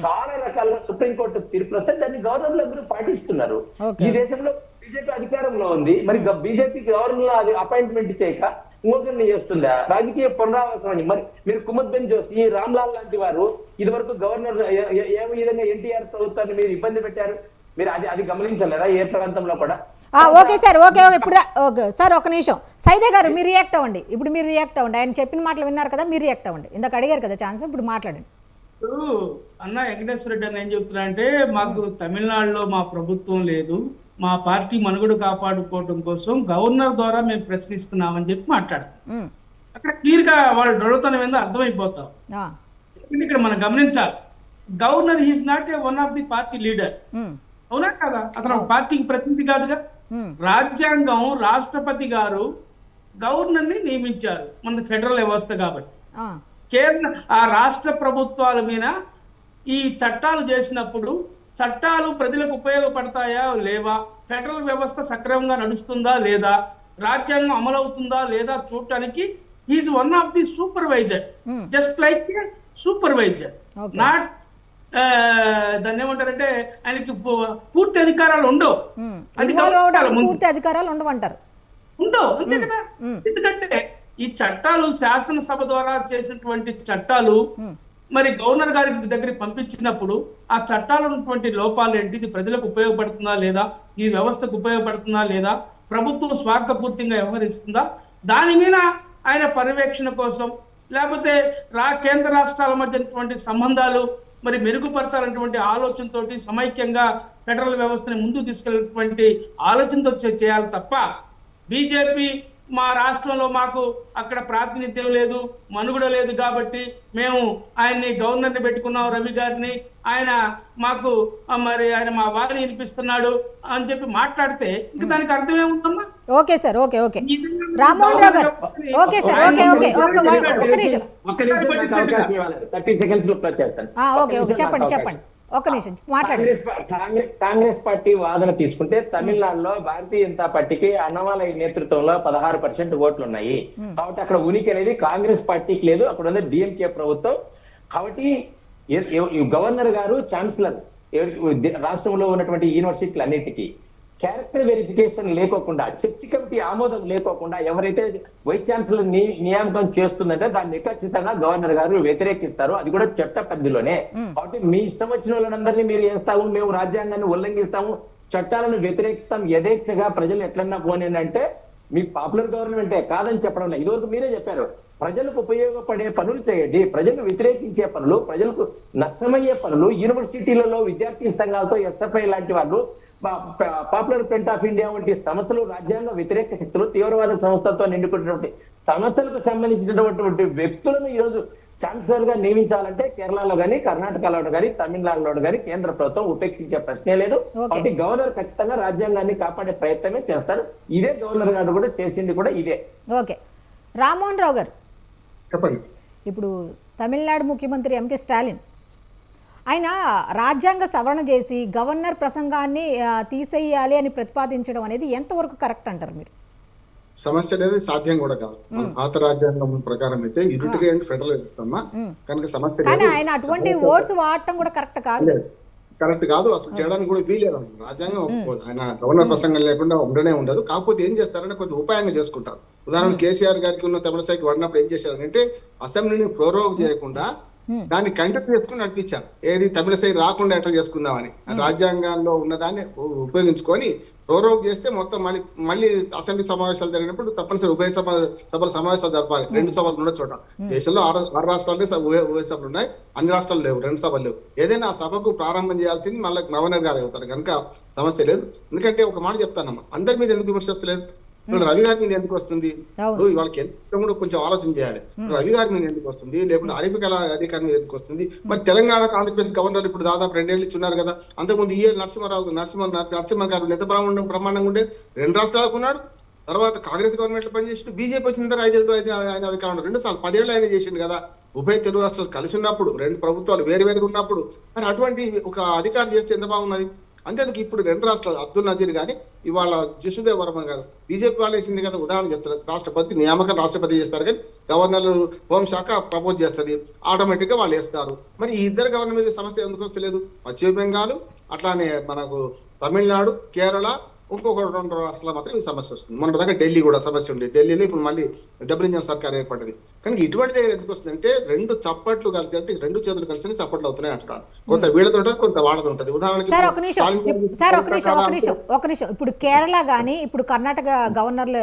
చాలా రకాలుగా సుప్రీంకోర్టు తీర్పులు వస్తే దాన్ని గవర్నర్లు అందరూ పాటిస్తున్నారు. ఈ దేశంలో బీజేపీ అధికారంలో ఉంది, మరి బీజేపీ గవర్నర్ అపాయింట్మెంట్ చేయక ఇంకొకరిని చేస్తుందా? రాజకీయ పునరావాసం అని. మరి మీరు కుముద్ బెన్ జోషి, రామ్లాల్ లాంటి వారు ఇది వరకు గవర్నర్ ఏ విధంగా ఎన్టీఆర్ ప్రభుత్వాన్ని మీరు ఇబ్బంది పెట్టారు, మీరు అది గమనించలేదా ఏ ప్రాంతంలో కూడా? ఓకే సార్, ఓకే ఇప్పుడు ఓకే సార్, ఒక నిమిషం. సైదే గారు మీరు రియాక్ట్ అవ్వండి. ఇప్పుడు మీరు రియాక్ట్ అవ్వండి. ఆయన చెప్పిన మాటలు విన్నారు కదా, మీరు రియాక్ట్ అవ్వండి. ఇందాక అడిగారు కదా ఛాన్స్, ఇప్పుడు మాట్లాడండి. అన్న వెంకటేశ్వర రెడ్డి అని ఏం చెప్తున్నా అంటే, మాకు తమిళనాడులో మా ప్రభుత్వం లేదు, మా పార్టీ మనుగడ కాపాడుకోవడం కోసం గవర్నర్ ద్వారా మేము ప్రశ్నిస్తున్నామని చెప్పి మాట్లాడతాం. అక్కడ క్లియర్ గా వాళ్ళు దొరకతనం ఏందో అర్థమైపోతాం. ఇక్కడ మనం గమనించాలి, governor is not a one of the party leader. అవునా కదా? అతను పార్టీకి ప్రతినిధి కాదుగా. రాజ్యాంగం రాష్ట్రపతి గారు గవర్నర్ ని నియమించారు, మన ఫెడరల్ వ్యవస్థ కాబట్టి. కేంద్ర ఆ రాష్ట్ర ప్రభుత్వాల మీద ఈ చట్టాలు చేసినప్పుడు చట్టాలు ప్రజలకు ఉపయోగపడతాయా లేవా, ఫెడరల్ వ్యవస్థ సక్రమంగా నడుస్తుందా లేదా, రాజ్యాంగం అమలవుతుందా లేదా చూడటానికి is one of the supervisor, just like supervisor. Not దాన్ని ఏమంటారంటే ఆయనకి పూర్తి అధికారాలు ఉండవు, పూర్తి అధికారాలు ఉండవంటారు. ఉండవు, అంతే కదా. ఎందుకంటే ఈ చట్టాలు శాసనసభ ద్వారా చేసినటువంటి చట్టాలు మరి గవర్నర్ గారి దగ్గరికి పంపించినప్పుడు ఆ చట్టాలు ఉన్నటువంటి లోపాలు ఏంటి, ఇది ప్రజలకు ఉపయోగపడుతుందా లేదా, ఈ వ్యవస్థకు ఉపయోగపడుతుందా లేదా, ప్రభుత్వం స్వార్థపూర్తిగా వ్యవహరిస్తుందా, దాని మీద ఆయన పర్యవేక్షణ కోసం, లేకపోతే కేంద్ర రాష్ట్రాల మధ్య సంబంధాలు మరి మెరుగుపరచాలన్నటువంటి ఆలోచనతో సమైక్యంగా ఫెడరల్ వ్యవస్థని ముందుకు తీసుకెళ్ళినటువంటి ఆలోచనతో చేయాలి తప్ప బీజేపీ మా రాష్ట్రంలో మాకు అక్కడ ప్రాతినిధ్యం లేదు, మనుగడ లేదు కాబట్టి మేము ఆయన్ని గవర్నర్ని పెట్టుకున్నాం, రవి గారిని, ఆయన మాకు మరి ఆయన మా వారిని వినిపిస్తున్నాడు అని చెప్పి మాట్లాడితే ఇంకా దానికి అర్థం ఏముందమ్మా? Okay sir, okay okay Rammohan Rao garu, okay sir, okay okay ఒక్క నిమిషం, నాకు అవకాశం ఇవ్వాలి. 30 seconds లో క్లోజ్ చేస్తాను. ఓకే ఓకే చెప్పండి చెప్పండి, ఒక్క నిమిషం మాట్లాడండి. కాంగ్రెస్ పార్టీ వాదన తీసుకుంటే తమిళనాడులో భారతీయ జనతా పార్టీకి అన్నమలై నేతృత్వంలో 16% ఓట్లు ఉన్నాయి. కాబట్టి అక్కడ ఉనికి అనేది కాంగ్రెస్ పార్టీకి లేదు, అక్కడ ఉంది డిఎంకే ప్రభుత్వం. కాబట్టి గవర్నర్ గారు ఛాన్సలర్ రాష్ట్రంలో ఉన్నటువంటి యూనివర్సిటీలన్నిటికీ క్యారెక్టర్ వెరిఫికేషన్ లేకోకుండా, చర్చి కమిటీ ఆమోదం లేకోకుండా ఎవరైతే వైస్ ఛాన్సలర్ నియామకం చేస్తుందంటే దాన్ని ఖచ్చితంగా గవర్నర్ గారు వ్యతిరేకిస్తారు, అది కూడా చట్ట పరిధిలోనే. కాబట్టి మీ ఇష్టం వచ్చిన వాళ్ళందరినీ మీరు వేస్తాము, మేము రాజ్యాంగాన్ని ఉల్లంఘిస్తాము, చట్టాలను వ్యతిరేకిస్తాం, యథేచ్ఛగా ప్రజలు ఎట్లన్నా పోనేనంటే మీ పాపులర్ గవర్నమెంటే, కాదని చెప్పడం లేదు. ఇదివరకు మీరే చెప్పారు, ప్రజలకు ఉపయోగపడే పనులు చేయండి, ప్రజలను వ్యతిరేకించే పనులు, ప్రజలకు నష్టమయ్యే పనులు, యూనివర్సిటీలలో విద్యార్థి సంఘాలతో ఎస్ఎఫ్ఐ లాంటి వాళ్ళు, పాపులర్ ఫ్రంట్ ఆఫ్ ఇండియా వంటి సంస్థలు, రాజ్యాంగ వ్యతిరేక శక్తులు, తీవ్రవాద సంస్థలతో నిండుకున్నటువంటి సంస్థలకు సంబంధించినటువంటి వ్యక్తులను ఈరోజు ఛాన్సలర్ గా నియమించాలంటే కేరళలో గానీ, కర్ణాటకలో గానీ, తమిళనాడులో గానీ కేంద్ర ప్రభుత్వం ఉపేక్షించే ప్రశ్నే లేదు. కాబట్టి గవర్నర్ ఖచ్చితంగా రాజ్యాంగాన్ని కాపాడే ప్రయత్నమే చేస్తారు. ఇదే గవర్నర్ గారు కూడా చేసింది కూడా ఇదే. ఓకే రామ్మోహన్ రావు గారు చెప్పండి. ఇప్పుడు తమిళనాడు ముఖ్యమంత్రి ఎంకే స్టాలిన్ ఆయన రాజ్యాంగ సవరణ చేసి గవర్నర్ ప్రసంగాన్ని తీసేయాలి అని ప్రతిపాదించడం అనేది ఎంతవరకు కరెక్ట్ అంటారు మీరు? సమస్య అనేది సాధ్యం కూడా కాదు. పాత రాజ్యాంగం ప్రకారం అయితే యూనిటరీ అండ్ ఫెడరల్ ఇస్తామా కనుక సమస్య కానీ ఆయన అటువంటి వర్డ్స్ వాడటం కూడా కరెక్ట్ కాదు, కరెక్ట్ కాదు, అసలు చేయడానికి కూడా వీలేదు. రాజ్యాంగం ఒప్పుకోదు, ఆయన గవర్నర్ ప్రసంగం లేకుండా ఉండనే ఉండదు. కాకపోతే ఏం చేస్తారంటే కొద్ది ఉపాయంగా చేసుకుంటారు. ఉదాహరణ కేసీఆర్ గారికి ఉన్న తమిళసైకి వాడినప్పుడు ఏం చేశారంటే అసెంబ్లీని ప్రోరోగ్ చేయకుండా దాన్ని కంటెక్ట్ చేసుకుని నడిపించారు. ఏది తమిళసై రాకుండా ఎట్లా చేసుకుందామని రాజ్యాంగంలో ఉన్నదాన్ని ఉపయోగించుకొని ప్రోరోగ్ చేస్తే మొత్తం మళ్ళీ అసెంబ్లీ సమావేశాలు జరిగినప్పుడు తప్పనిసరి ఉభయ సభల సమావేశాలు జరపాలి. 2 సభలు ఉన్న చోట దేశంలో 6 రాష్ట్రాలనే ఉభయ సభలు ఉన్నాయి, అన్ని రాష్ట్రాలు లేవు, 2 సభలు లేవు. ఏదైనా ఆ సభకు ప్రారంభం చేయాల్సింది మళ్ళీ గవర్నర్ గారు అవుతారు కనుక సమస్య లేదు. ఎందుకంటే ఒక మాట చెప్తానమ్మా, అందరి మీద ఎందుకు విమర్శ వస్తలేదు? రవి గారి మీద ఎందుకు వస్తుంది? వాళ్ళకి ఎంత కూడా కొంచెం ఆలోచన చేయాలి. రవి గారి మీద ఎందుకు వస్తుంది, లేకుంటే ఆరిఫ్ అలీ ఖాన్ మీద ఎందుకు వస్తుంది? మరి తెలంగాణకు ఆంధ్రప్రదేశ్ గవర్నర్ ఇప్పుడు దాదాపు 2 ఏళ్ళు ఇచ్చున్నారు కదా. అంతకుముందు నరసింహ గారు ఎంత బ్రహ్మాండంగా ఉండే 2 రాష్ట్రాలకు ఉన్నాడు. తర్వాత కాంగ్రెస్ గవర్నమెంట్ లో పనిచేసి బీజేపీ వచ్చిన తర్వాత 5 ఏళ్ళు ఆయన అధికారంలో 2 సార్లు 10 ఏళ్ళు ఆయన చేసిండు కదా. ఉభయ తెలుగు రాష్ట్రాలు కలిసి ఉన్నప్పుడు, 2 ప్రభుత్వాలు వేరువేరుగా ఉన్నప్పుడు మరి అటువంటి ఒక అధికారం చేస్తే ఎంత బాగున్నది. అంతేందుకు ఇప్పుడు 2 రాష్ట్రాలు అబ్దుల్ నజీర్ గాని ఇవాళ జిష్ణుదేవ్ వర్మ గారు బీజేపీ వాళ్ళు వేసింది కదా. ఉదాహరణ చెప్తారు, రాష్ట్రపతి నియామకం రాష్ట్రపతి చేస్తారు కానీ గవర్నర్లు హోంశాఖ ప్రపోజ్ చేస్తుంది, ఆటోమేటిక్ గా వాళ్ళు వేస్తారు. మరి ఈ 2 గవర్నర్ మీద సమస్య ఎందుకు వస్తలేదు? పశ్చిమ బెంగాల్, అట్లానే మనకు తమిళనాడు, కేరళ, ఇంకొక 2 రాష్ట్రాలు మాత్రం ఈ సమస్య వస్తుంది. మన దగ్గర ఢిల్లీ కూడా సమస్య ఉంది. ఢిల్లీలో ఇప్పుడు మళ్ళీ డబుల్ ఇంజన్ సర్కార్ ఏర్పడింది. కానీ ఇటువంటి దగ్గర ఎందుకు వస్తుంది అంటే 2 చప్పట్లు కలిసి, అంటే 2 చేతులు కలిసి చప్పట్లు అవుతున్నాయి అంటున్నారు. కొంత వీళ్ళతో ఉంటుంది, కొంత వాళ్ళతో ఉంటుంది. ఉదాహరణకి ఒక నిమిషం ఇప్పుడు కేరళ గానీ ఇప్పుడు కర్ణాటక గవర్నర్ల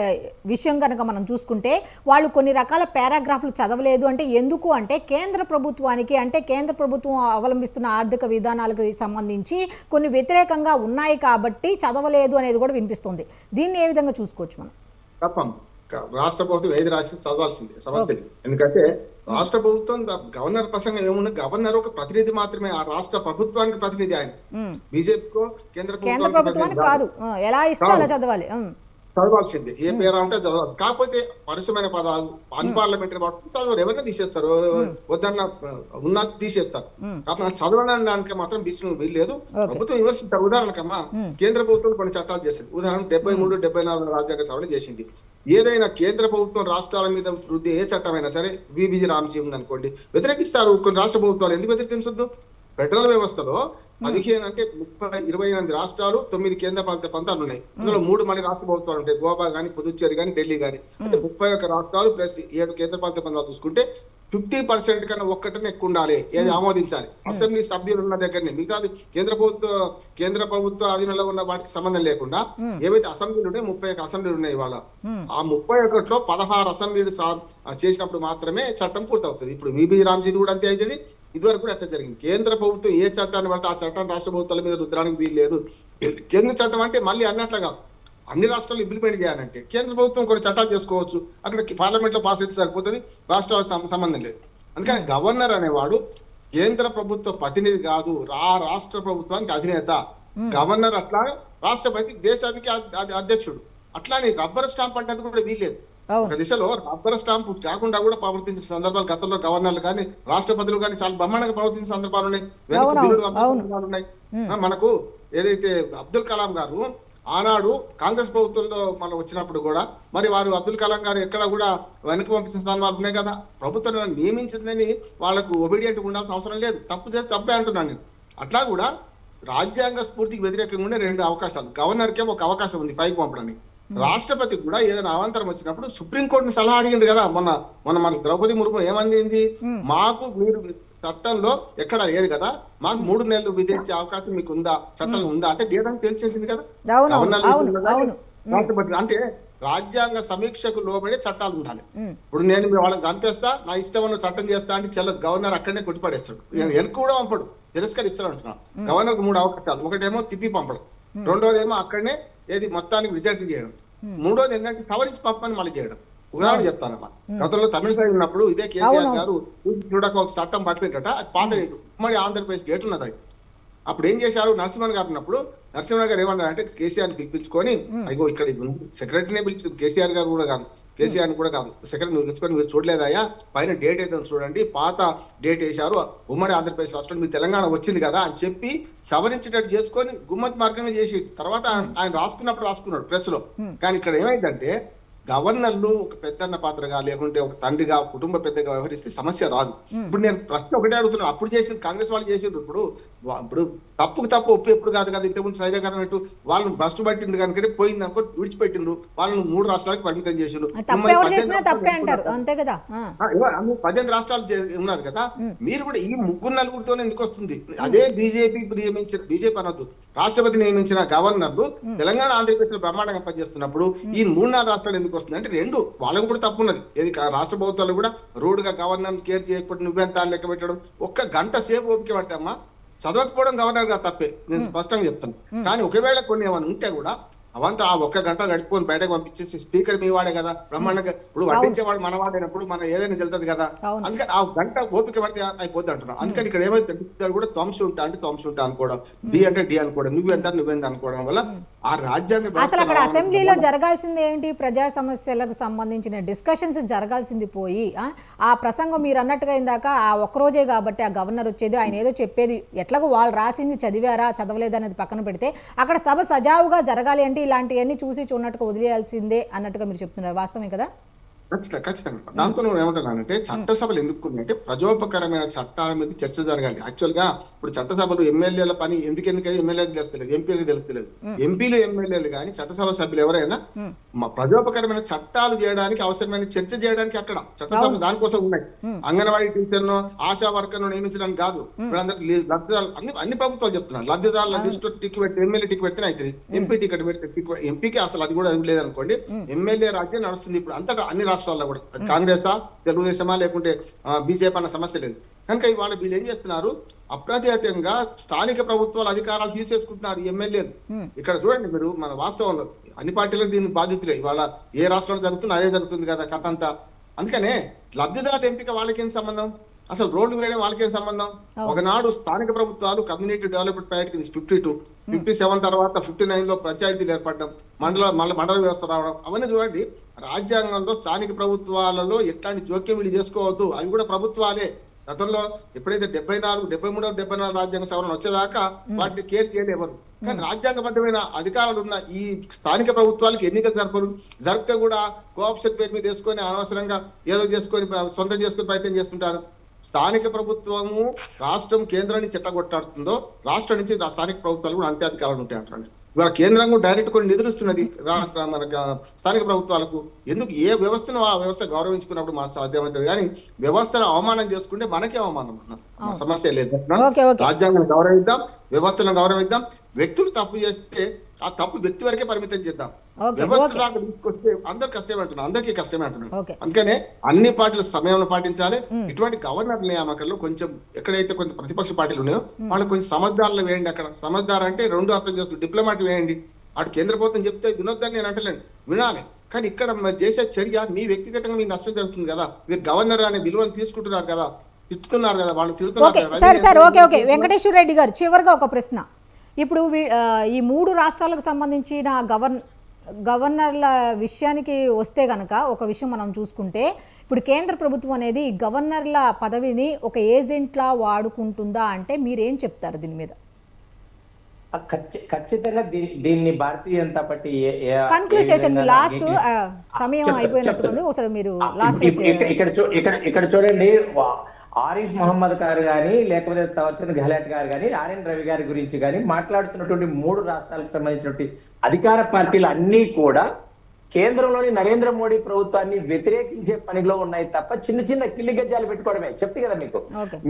విషయం కనుక మనం చూసుకుంటే వాళ్ళు కొన్ని రకాల పారాగ్రాఫ్లు చదవలేదు. అంటే ఎందుకు అంటే కేంద్ర ప్రభుత్వానికి, అంటే కేంద్ర ప్రభుత్వం అవలంబిస్తున్న ఆర్థిక విధానాలకు సంబంధించి కొన్ని వ్యతిరేకంగా ఉన్నాయి కాబట్టి చదవలేదు అనేది కూడా వినిపిస్తుంది. దీన్ని ఏ విధంగా చూసుకోవచ్చు మనం? రాష్ట్ర ప్రభుత్వం ఏది రాసి చదవాల్సిందే సమస్య. ఎందుకంటే రాష్ట్ర ప్రభుత్వం గవర్నర్ ప్రసంగం ఏమున్నా, గవర్నర్ ఒక ప్రతినిధి మాత్రమే, ఆ రాష్ట్ర ప్రభుత్వానికి ప్రతినిధి. ఆయన బీజేపీకో కేంద్ర ప్రభుత్వానికి కాదు, ఎలా ఇస్తే అలా చదవాలి, చదవాల్సిందే. ఏ పేరు అంటే చదవాలి. కాకపోతే పరుషమైన పదాలు, అన్పార్లమెంటరీ వాడు ఎవరైనా తీసేస్తారు, వద్దన్న ఉన్నా తీసేస్తారు. కాకపోతే చదవడానికి మాత్రం వీల్లేదు. ప్రభుత్వం విమర్శించారు. ఉదాహరణకమ్మా కేంద్ర ప్రభుత్వం కొన్ని చట్టాలు చేసింది. ఉదాహరణ 73, 74 రాజ్యాంగ సవరణ చేసింది. ఏదైనా కేంద్ర ప్రభుత్వం రాష్ట్రాల మీద వృద్ధి ఏ చట్టమైనా సరే, విబిజి రామ్జీ ఉందనుకోండి, వ్యతిరేకిస్తారు కొన్ని రాష్ట్ర ప్రభుత్వాలు. ఎందుకు వ్యతిరేకించొద్దు? ఫెడరల్ వ్యవస్థలో 15 అంటే 28 రాష్ట్రాలు, 9 కేంద్ర పాలిత ప్రాంతాలు ఉన్నాయి. అందులో 3 మళ్ళీ రాష్ట్ర ప్రభుత్వాలు ఉంటాయి, గోవా గానీ, పుదుచ్చేరి గానీ, ఢిల్లీ గానీ. అంటే 31 రాష్ట్రాలు ప్లస్ 7 కేంద్ర పాలిత ప్రాంతాలు చూసుకుంటే 50% కన్నా ఒక్కటనే ఎక్కువ ఉండాలి, ఏది ఆమోదించాలి. అసెంబ్లీ సభ్యులు ఉన్న దగ్గరనే, మిగతాది కేంద్ర ప్రభుత్వ అధీనంలో ఉన్న వాటికి సంబంధం లేకుండా ఏవైతే అసెంబ్లీలు ఉన్నాయి, 31 అసెంబ్లీలు ఉన్నాయి ఇవాళ. ఆ 31లో 16 అసెంబ్లీలు చేసినప్పుడు మాత్రమే చట్టం పూర్తవుతుంది. ఇప్పుడు విబిజి రామ్జీ కూడా అంతే అవుతుంది. ఇదివరకు కూడా అట్లా జరిగింది. కేంద్ర ప్రభుత్వం ఏ చట్టాన్ని పడితే ఆ చట్టాన్ని రాష్ట్ర ప్రభుత్వాల మీద రుద్దడానికి వీలు లేదు. కేంద్ర చట్టం అంటే మళ్ళీ అన్నట్లుగా అన్ని రాష్ట్రాలు ఇంప్లిమెంట్ చేయాలంటే కేంద్ర ప్రభుత్వం కొన్ని చట్టాలు చేసుకోవచ్చు, అక్కడ పార్లమెంట్ లో పాస్ అయితే సరిపోతుంది, రాష్ట్రాలకు సంబంధం లేదు. అందుకని గవర్నర్ అనేవాడు కేంద్ర ప్రభుత్వ ప్రతినిధి కాదు, రాష్ట్ర ప్రభుత్వానికి అధినేత. గవర్నర్ అట్లా, రాష్ట్రపతి దేశానికి అధ్యక్షుడు. అట్లానే రబ్బర్ స్టాంప్ అంటే కూడా వీల్లేదు. ఒక దిశలో రబ్బర్ స్టాంప్ కాకుండా కూడా ప్రవర్తించిన సందర్భాలు గతంలో గవర్నర్లు కానీ రాష్ట్రపతులు కానీ చాలా బ్రహ్మాండంగా ప్రవర్తించిన సందర్భాలు ఉన్నాయి, వెనక బిల్లులు సందర్భాలు ఉన్నాయి. మనకు ఏదైతే అబ్దుల్ కలాం గారు ఆనాడు కాంగ్రెస్ ప్రభుత్వంలో మనం వచ్చినప్పుడు కూడా మరి వారు అబ్దుల్ కలాం గారు ఎక్కడ కూడా వెనక్కి పంపించిన సందర్భాలు ఉన్నాయి కదా. ప్రభుత్వం నియమించిందని వాళ్ళకు ఒబీడియంట్ ఉండాల్సిన అవసరం లేదు, తప్పు చేస్తే తప్పే అంటున్నాను నేను. అట్లా కూడా రాజ్యాంగ స్ఫూర్తికి వ్యతిరేకంగా ఉండే 2 అవకాశాలు. గవర్నర్కే ఒక అవకాశం ఉంది పైకి పంపడానికి, రాష్ట్రపతికి కూడా ఏదైనా అవాంతరం వచ్చినప్పుడు సుప్రీంకోర్టుని సలహా అడిగింది కదా. మొన్న మన ద్రౌపది ముర్ము ఏమంది, మాకు మీరు చట్టంలో ఎక్కడ లేదు కదా, మాకు 3 నెలలు విధించే అవకాశం మీకు ఉందా, చట్టంలో ఉందా అంటే లేదని తెలిసేసింది కదా. రాష్ట్రపతి అంటే రాజ్యాంగ సమీక్షకు లోబడే చట్టాలు ఉండాలి. ఇప్పుడు నేను వాళ్ళని చంపేస్తా, నా ఇష్టం చట్టం చేస్తా అంటే చెల్లదు, గవర్నర్ అక్కడనే కొట్టిపడేస్తాడు, వెనక్కి కూడా పంపడు, తిరస్కరిస్తాడు అంటున్నాను. గవర్నర్ కు 3 అవకాశాలు, ఒకటేమో తిప్పి పంపడం, రెండోదేమో అక్కడనే ఏది మొత్తానికి రిజెక్ట్ చేయడం, మూడోది ఏంటంటే సవరించి పంపని మళ్ళీ చేయడం. ఉదాహరణ చెప్తానమ్మా, గతంలో తమిళసాయి ఉన్నప్పుడు ఇదే కేసీఆర్ గారు చూడక ఒక చట్టం పట్టినట, అది పాత రేటు ఉమ్మడి ఆంధ్రప్రదేశ్ గేట్ ఉన్నది. అది అప్పుడు ఏం చేశారు, నరసింహన్ గారు ఉన్నప్పుడు నరసింహన్ గారు ఏమన్నారు అంటే కేసీఆర్ పిలిపించుకొని, అయ్యో ఇక్కడ సెక్రటరీనే పిలిపి, కేసీఆర్ గారు కూడా కాదు, కేసీఆర్ కూడా కాదు, సెక్రటరీ పిలుచుకొని మీరు చూడలేదయ్యా, పైన డేట్ ఏదో చూడండి, పాత డేట్ వేశారు, ఉమ్మడి ఆంధ్రప్రదేశ్ రాష్ట్రంలో మీ తెలంగాణ వచ్చింది కదా అని చెప్పి సవరించేటట్టు చేసుకొని గుమ్మతి మార్గంగా చేసి తర్వాత ఆయన రాసుకున్నాడు ప్రెస్ లో. కానీ ఇక్కడ ఏమైందంటే గవర్నర్లు ఒక పెద్దన్న పాత్రగా లేకుంటే ఒక తండ్రిగా కుటుంబ పెద్దగా వ్యవహరిస్తే సమస్య రాదు. ఇప్పుడు నేను ప్రశ్న ఒకటే అడుగుతున్నాను, అప్పుడు చేసిన కాంగ్రెస్ వాళ్ళు చేసిండ్రు, ఇప్పుడు తప్పుకు తప్పు ఒప్పు ఎప్పుడు కాదు కదా. ఇంతకుముందు సైదా గారు అన్నట్టు వాళ్ళని భ్రష్టు పట్టింది కనుక పోయింది అనుకో విడిచిపెట్టిండ్రు, వాళ్ళని 3 రాష్ట్రాలకు పరిమితం చేసిండ్రు. 18 రాష్ట్రాలు ఉన్నారు కదా, మీరు కూడా ఈ 3-4తోనే ఎందుకు వస్తుంది? అదే బీజేపీ అనొద్దు, రాష్ట్రపతి నియమించిన గవర్నర్లు తెలంగాణ ఆంధ్రప్రదేశ్ లో బ్రహ్మాండంగా పనిచేస్తున్నప్పుడు ఈ 3-4 రాష్ట్రాలు ఎందుకు వస్తుంది అంటే 2 వాళ్ళకు కూడా తప్పు ఉన్నది. ఏది రాష్ట్ర ప్రభుత్వాలు కూడా రోడ్డుగా గవర్నర్ కేర్ చేయకపోతే నువ్వెంత లెక్క పెట్టడం, 1 గంట సేపు ఓపిక పడతామా, చదవకపోవడం గవర్నర్ గారు తప్పే, నేను స్పష్టంగా చెప్తాను. కానీ ఒకవేళ కొన్ని ఏమైనా ఉంటే కూడా అవంతా ఆ 1 గంట గడుపుకొని బయటకు పంపించేసి స్పీకర్ మీ వాడే కదా బ్రహ్మాండంగా, ఇప్పుడు వడ్డించేవాడు మనవాడైనప్పుడు మనం ఏదైనా చెల్తుంది కదా, అందుకని ఆ గంట ఓపిక పడితే అయిపోద్ది అంటున్నాం. అందుకని ఇక్కడ ఏమైతే కూడా తొంశుంటా అంటే తొంశుంటా అనుకోవడం, డి అంటే డి అనుకోవడం, నువ్వెంత అనుకోవడం వల్ల ఆ రాజ్యాంగ అసలు అక్కడ అసెంబ్లీలో జరగాల్సింది ఏంటి, ప్రజా సమస్యలకు సంబంధించిన డిస్కషన్స్ జరగాల్సింది పోయి ఆ ప్రసంగం మీరు అన్నట్టుగా ఇందాక ఆ ఒక్కరోజే కాబట్టి ఆ గవర్నర్ వచ్చేది, ఆయన ఏదో చెప్పేది, ఎట్లాగో వాళ్ళు రాసింది చదివారా చదవలేదనేది పక్కన పెడితే అక్కడ సభ సజావుగా జరగాలి అంటే ఇలాంటివన్నీ చూసి చూడనట్టుగా వదిలేయాల్సిందే అన్నట్టుగా మీరు చెప్తున్నారు, వాస్తవమే కదా? ఖచ్చితంగా. దాంతో నువ్వు ఏమంటున్నానంటే చట్టసభలు ఎందుకు అంటే ప్రజోపకరమైన చట్టాల మీద చర్చ జరగాలి. యాక్చువల్ గా ఇప్పుడు చట్టసభలు ఎమ్మెల్యేల పని ఎందుకైనా ఎమ్మెల్యేలకు తెలుస్తలేదు, ఎంపీలకు తెలుస్తలేదు. ఎంపీలు ఎమ్మెల్యేలు కానీ చట్టసభ సభ్యులు ఎవరైనా ప్రజోపకరమైన చట్టాలు చేయడానికి అవసరమైన చర్చ చేయడానికి అక్కడ చట్టసభ దానికోసం ఉన్నాయి. అంగన్వాడీ టీచర్ను ఆశా వర్కర్ను నియమించడానికి కాదు. ఇప్పుడు అందరికి లబ్ధిదారులు అన్ని ప్రభుత్వాలు చెప్తున్నారు, లబ్ధిదారుల లిస్టు టిక్ పెట్టి ఎమ్మెల్యే టిక్ పెడితే అవుతుంది, ఎంపీ టికెట్ పెడితే ఎంపీకి అసలు అది కూడా లేదనుకోండి, ఎమ్మెల్యే రాజ్యం నడుస్తుంది ఇప్పుడు అంతటా అన్ని రాష్ట్రాల్లో కూడా. కాంగ్రెసా తెలుగుదేశమా లేకుంటే బీజేపీ అన్న సమస్య లేదు. కనుక ఇవాళ వీళ్ళు ఏం చేస్తున్నారు, అప్రతిహతంగా స్థానిక ప్రభుత్వాల అధికారాలు తీసేసుకుంటున్నారు ఎమ్మెల్యేలు. ఇక్కడ చూడండి మీరు, మన వాస్తవంలో అన్ని పార్టీలకు దీని బాధితులే. ఇవాళ ఏ రాష్ట్రంలో జరుగుతుందో అదే జరుగుతుంది కదా కథ అంతా. అందుకనే లబ్ధిదారుల ఎంపిక వాళ్ళకేం సంబంధం, అసలు రోడ్లు వేయడం వాళ్ళకేం సంబంధం? ఒకనాడు స్థానిక ప్రభుత్వాలు కమ్యూనిటీ డెవలప్మెంట్ ప్యాకెట్ 52, 57 తర్వాత 59 లో పంచాయతీలు ఏర్పడడం, మండల వ్యవస్థ రావడం, అవన్నీ చూడండి. రాజ్యాంగంలో స్థానిక ప్రభుత్వాలలో ఎట్లాంటి జోక్యం వీళ్ళు చేసుకోవద్దు, అవి కూడా ప్రభుత్వాలే. గతంలో ఎప్పుడైతే 74, 73, 74 రాజ్యాంగ సవరణ వచ్చేదాకా వాటిని కేర్ చేయలేవరు. కానీ రాజ్యాంగబద్ధమైన అధికారాలు ఉన్న ఈ స్థానిక ప్రభుత్వాలకు ఎన్నికలు జరిపితే కూడా కోఆప్షన్ పేరు మీద వేసుకొని అనవసరంగా ఏదో చేసుకొని సొంతం చేసుకుని ప్రయత్నం చేస్తుంటారు. స్థానిక ప్రభుత్వము రాష్ట్రం కేంద్రాన్ని చెట్టగొట్టాడుతుందో రాష్ట్రం నుంచి స్థానిక ప్రభుత్వాలు కూడా అంతే అధికారాలు ఉంటాయి అంటారు. ఇవాళ కేంద్రం కూడా డైరెక్ట్ కొన్ని నిధులు ఇస్తున్నది మన స్థానిక ప్రభుత్వాలకు. ఎందుకు? ఏ వ్యవస్థను ఆ వ్యవస్థ గౌరవించుకున్నప్పుడు మాకు సాధ్యమవుతుంది. కానీ వ్యవస్థను అవమానం చేసుకుంటే మనకే అవమానం అన్న సమస్య లేదు. రాజ్యాంగాన్ని గౌరవిద్దాం, వ్యవస్థను గౌరవిద్దాం. వ్యక్తులు తప్పు చేస్తే ఆ తప్పు వ్యక్తి వరకే పరిమితం చేద్దాం. వ్యవస్థ దాకా తీసుకొస్తే అందరికీ కష్టమే అంటున్నాను. అందుకనే అన్ని పార్టీలు సమయంలో పాటించాలి. ఇటువంటి గవర్నర్ నియామకాల్లో కొంచెం ఎక్కడైతే కొంచెం ప్రతిపక్ష పార్టీలు ఉన్నాయో వాళ్ళు కొంచెం సమర్థాలు వేయండి. అక్కడ సమర్థాలు అంటే 2 అర్థం చేస్తూ డిప్లొమాట్ వేయండి. అటు కేంద్ర ప్రభుత్వం చెప్తే వినొద్దని నేను అంటలేను, వినాలి. కానీ ఇక్కడ మరి చేసే చర్య మీ వ్యక్తిగతంగా మీకు నష్టం జరుగుతుంది కదా. మీరు గవర్నర్ అనే విలువను తీసుకుంటున్నారు కదా, తిట్టుతున్నారు కదా, వాళ్ళు తిడుతున్నారు ఓకే కదా. Sir sir okay okay Venkateswara Reddy గారు చివరిగా ఒక ప్రశ్న. ఇప్పుడు ఈ 3 రాష్ట్రాలకు సంబంధించిన గవర్నర్ల విషయానికి వస్తే కనుక ఒక విషయం మనం చూసుకుంటే, ఇప్పుడు కేంద్ర ప్రభుత్వం అనేది గవర్నర్ల పదవిని ఒక ఏజెంట్లా వాడుకుంటుందా అంటే మీరేం చెప్తారు దీని మీద? ఖచ్చితంగా దీన్ని Bharatiya Janata party conclude చేసండి. Last సమయం అయిపోయినట్టుంది, ఒకసారి మీరు లాస్ట్ ఇక్కడ చూడండి. ఆరిఫ్ మహమ్మద్ గారు కానీ లేకపోతే తవర్చంద్ గెహ్లాట్ గారు కానీ ఆర్ఎన్ రవి గారి గురించి కానీ మాట్లాడుతున్నటువంటి 3 రాష్ట్రాలకు సంబంధించినటువంటి అధికార పార్టీలు అన్ని కూడా కేంద్రంలోని నరేంద్ర మోడీ ప్రభుత్వాన్ని వ్యతిరేకించే పనిలో ఉన్నాయి తప్ప చిన్న చిన్న కిల్లి గజ్జాలు పెట్టుకోవడమే. చెప్తే కదా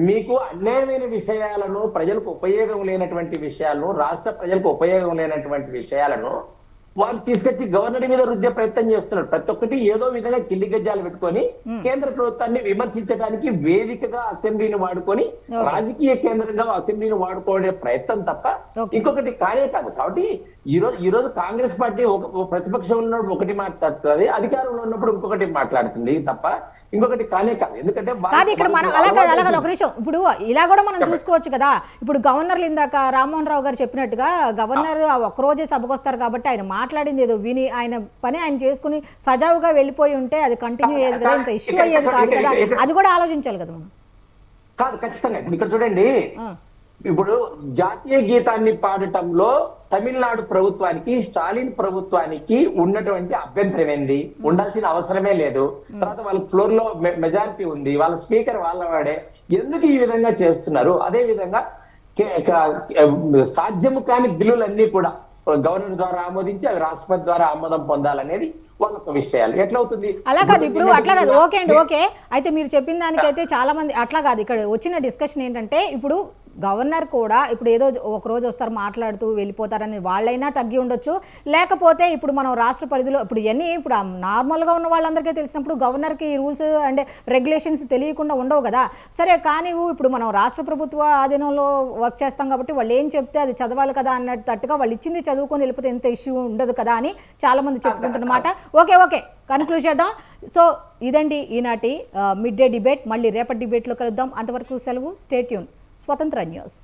మీకు అన్యాయమైన విషయాలను, ప్రజలకు ఉపయోగం లేనటువంటి విషయాలను, రాష్ట్ర ప్రజలకు ఉపయోగం లేనటువంటి విషయాలను వాళ్ళు తీసుకొచ్చి గవర్నర్ మీద రుద్దే ప్రయత్నం చేస్తున్నారు. ప్రతి ఒక్కటి ఏదో విధంగా కిల్లి గజ్జాలు పెట్టుకొని కేంద్ర ప్రభుత్వాన్ని విమర్శించడానికి వేదికగా అసెంబ్లీని వాడుకొని రాజకీయ కేంద్రంగా అసెంబ్లీని వాడుకోవడే ప్రయత్నం తప్ప ఇంకొకటి కానే కాదు. కాబట్టి ఈ రోజు కాంగ్రెస్ పార్టీ ఒక ప్రతిపక్షంలో ఉన్నప్పుడు ఒకటి మాట్లాడుతుంది, అధికారంలో ఉన్నప్పుడు ఇంకొకటి మాట్లాడుతుంది తప్ప ఇంకొకటి కానే కాదు. ఎందుకంటే ఇక్కడ మనం అలాగే ఒక నిమిషం, ఇప్పుడు ఇలా కూడా మనం చూసుకోవచ్చు కదా. ఇప్పుడు గవర్నర్లు ఇందాక రామ్మోహన్ రావు గారు చెప్పినట్టుగా గవర్నర్ ఒక్కరోజే సభకు వస్తారు కాబట్టి ఆయన మాట్లాడింది ఏదో విని ఆయన పని ఆయన చేసుకుని సజావుగా వెళ్ళిపోయి ఉంటే అది కంటిన్యూ అయ్యేది కదా, ఇంత ఇష్యూ అయ్యేది కాదు కదా. అది కూడా ఆలోచించాలి కదా మనం. కాదు, ఖచ్చితంగా ఇక్కడ చూడండి. ఇప్పుడు జాతీయ గీతాన్ని పాడటంలో తమిళనాడు ప్రభుత్వానికి, స్టాలిన్ ప్రభుత్వానికి ఉన్నటువంటి అభ్యంతరం ఏంది? ఉండాల్సిన అవసరమే లేదు. తర్వాత వాళ్ళ ఫ్లోర్ లో మెజారిటీ ఉంది, వాళ్ళ స్పీకర్ వాళ్ళ వాడే. ఎందుకు ఈ విధంగా చేస్తున్నారు? అదే విధంగా సాధ్యము కాని బిల్లులన్నీ కూడా గవర్నర్ ద్వారా ఆమోదించి అవి రాష్ట్రపతి ద్వారా ఆమోదం పొందాలనేది వాళ్ళొక విషయాలు. ఎట్లా అవుతుంది? అలా కాదు, ఇప్పుడు అట్లా కాదు. ఓకే అండి, ఓకే. అయితే మీరు చెప్పిన దానికైతే చాలా మంది అట్లా కాదు. ఇక్కడ వచ్చిన డిస్కషన్ ఏంటంటే, ఇప్పుడు గవర్నర్ కూడా ఇప్పుడు ఏదో ఒక రోజు వస్తారు మాట్లాడుతూ వెళ్ళిపోతారని వాళ్ళైనా తగ్గి ఉండొచ్చు. లేకపోతే ఇప్పుడు మనం రాష్ట్ర పరిధిలో ఇప్పుడు ఇవన్నీ ఇప్పుడు నార్మల్గా ఉన్న వాళ్ళందరికీ తెలిసినప్పుడు గవర్నర్కి రూల్స్ అండ్ రెగ్యులేషన్స్ తెలియకుండా ఉండవు కదా. సరే, కానీ ఇప్పుడు మనం రాష్ట్ర ప్రభుత్వ ఆధీనంలో వర్క్ చేస్తాం కాబట్టి వాళ్ళు ఏం చెప్తే అది చదవాలి కదా అన్నట్టుగా వాళ్ళు ఇచ్చింది చదువుకొని వెళ్ళిపోతే ఎంత ఇష్యూ ఉండదు కదా అని చాలా మంది చెప్పుకుంటున్నమాట. ఓకే కన్క్లూడ్ చేద్దాం. సో ఇదండి ఈనాటి మిడ్ డే డిబేట్. మళ్ళీ రేపటి డిబేట్లో కలుద్దాం. అంతవరకు సెలవు. Stay tune. స్వతంత్ర న్యూస్.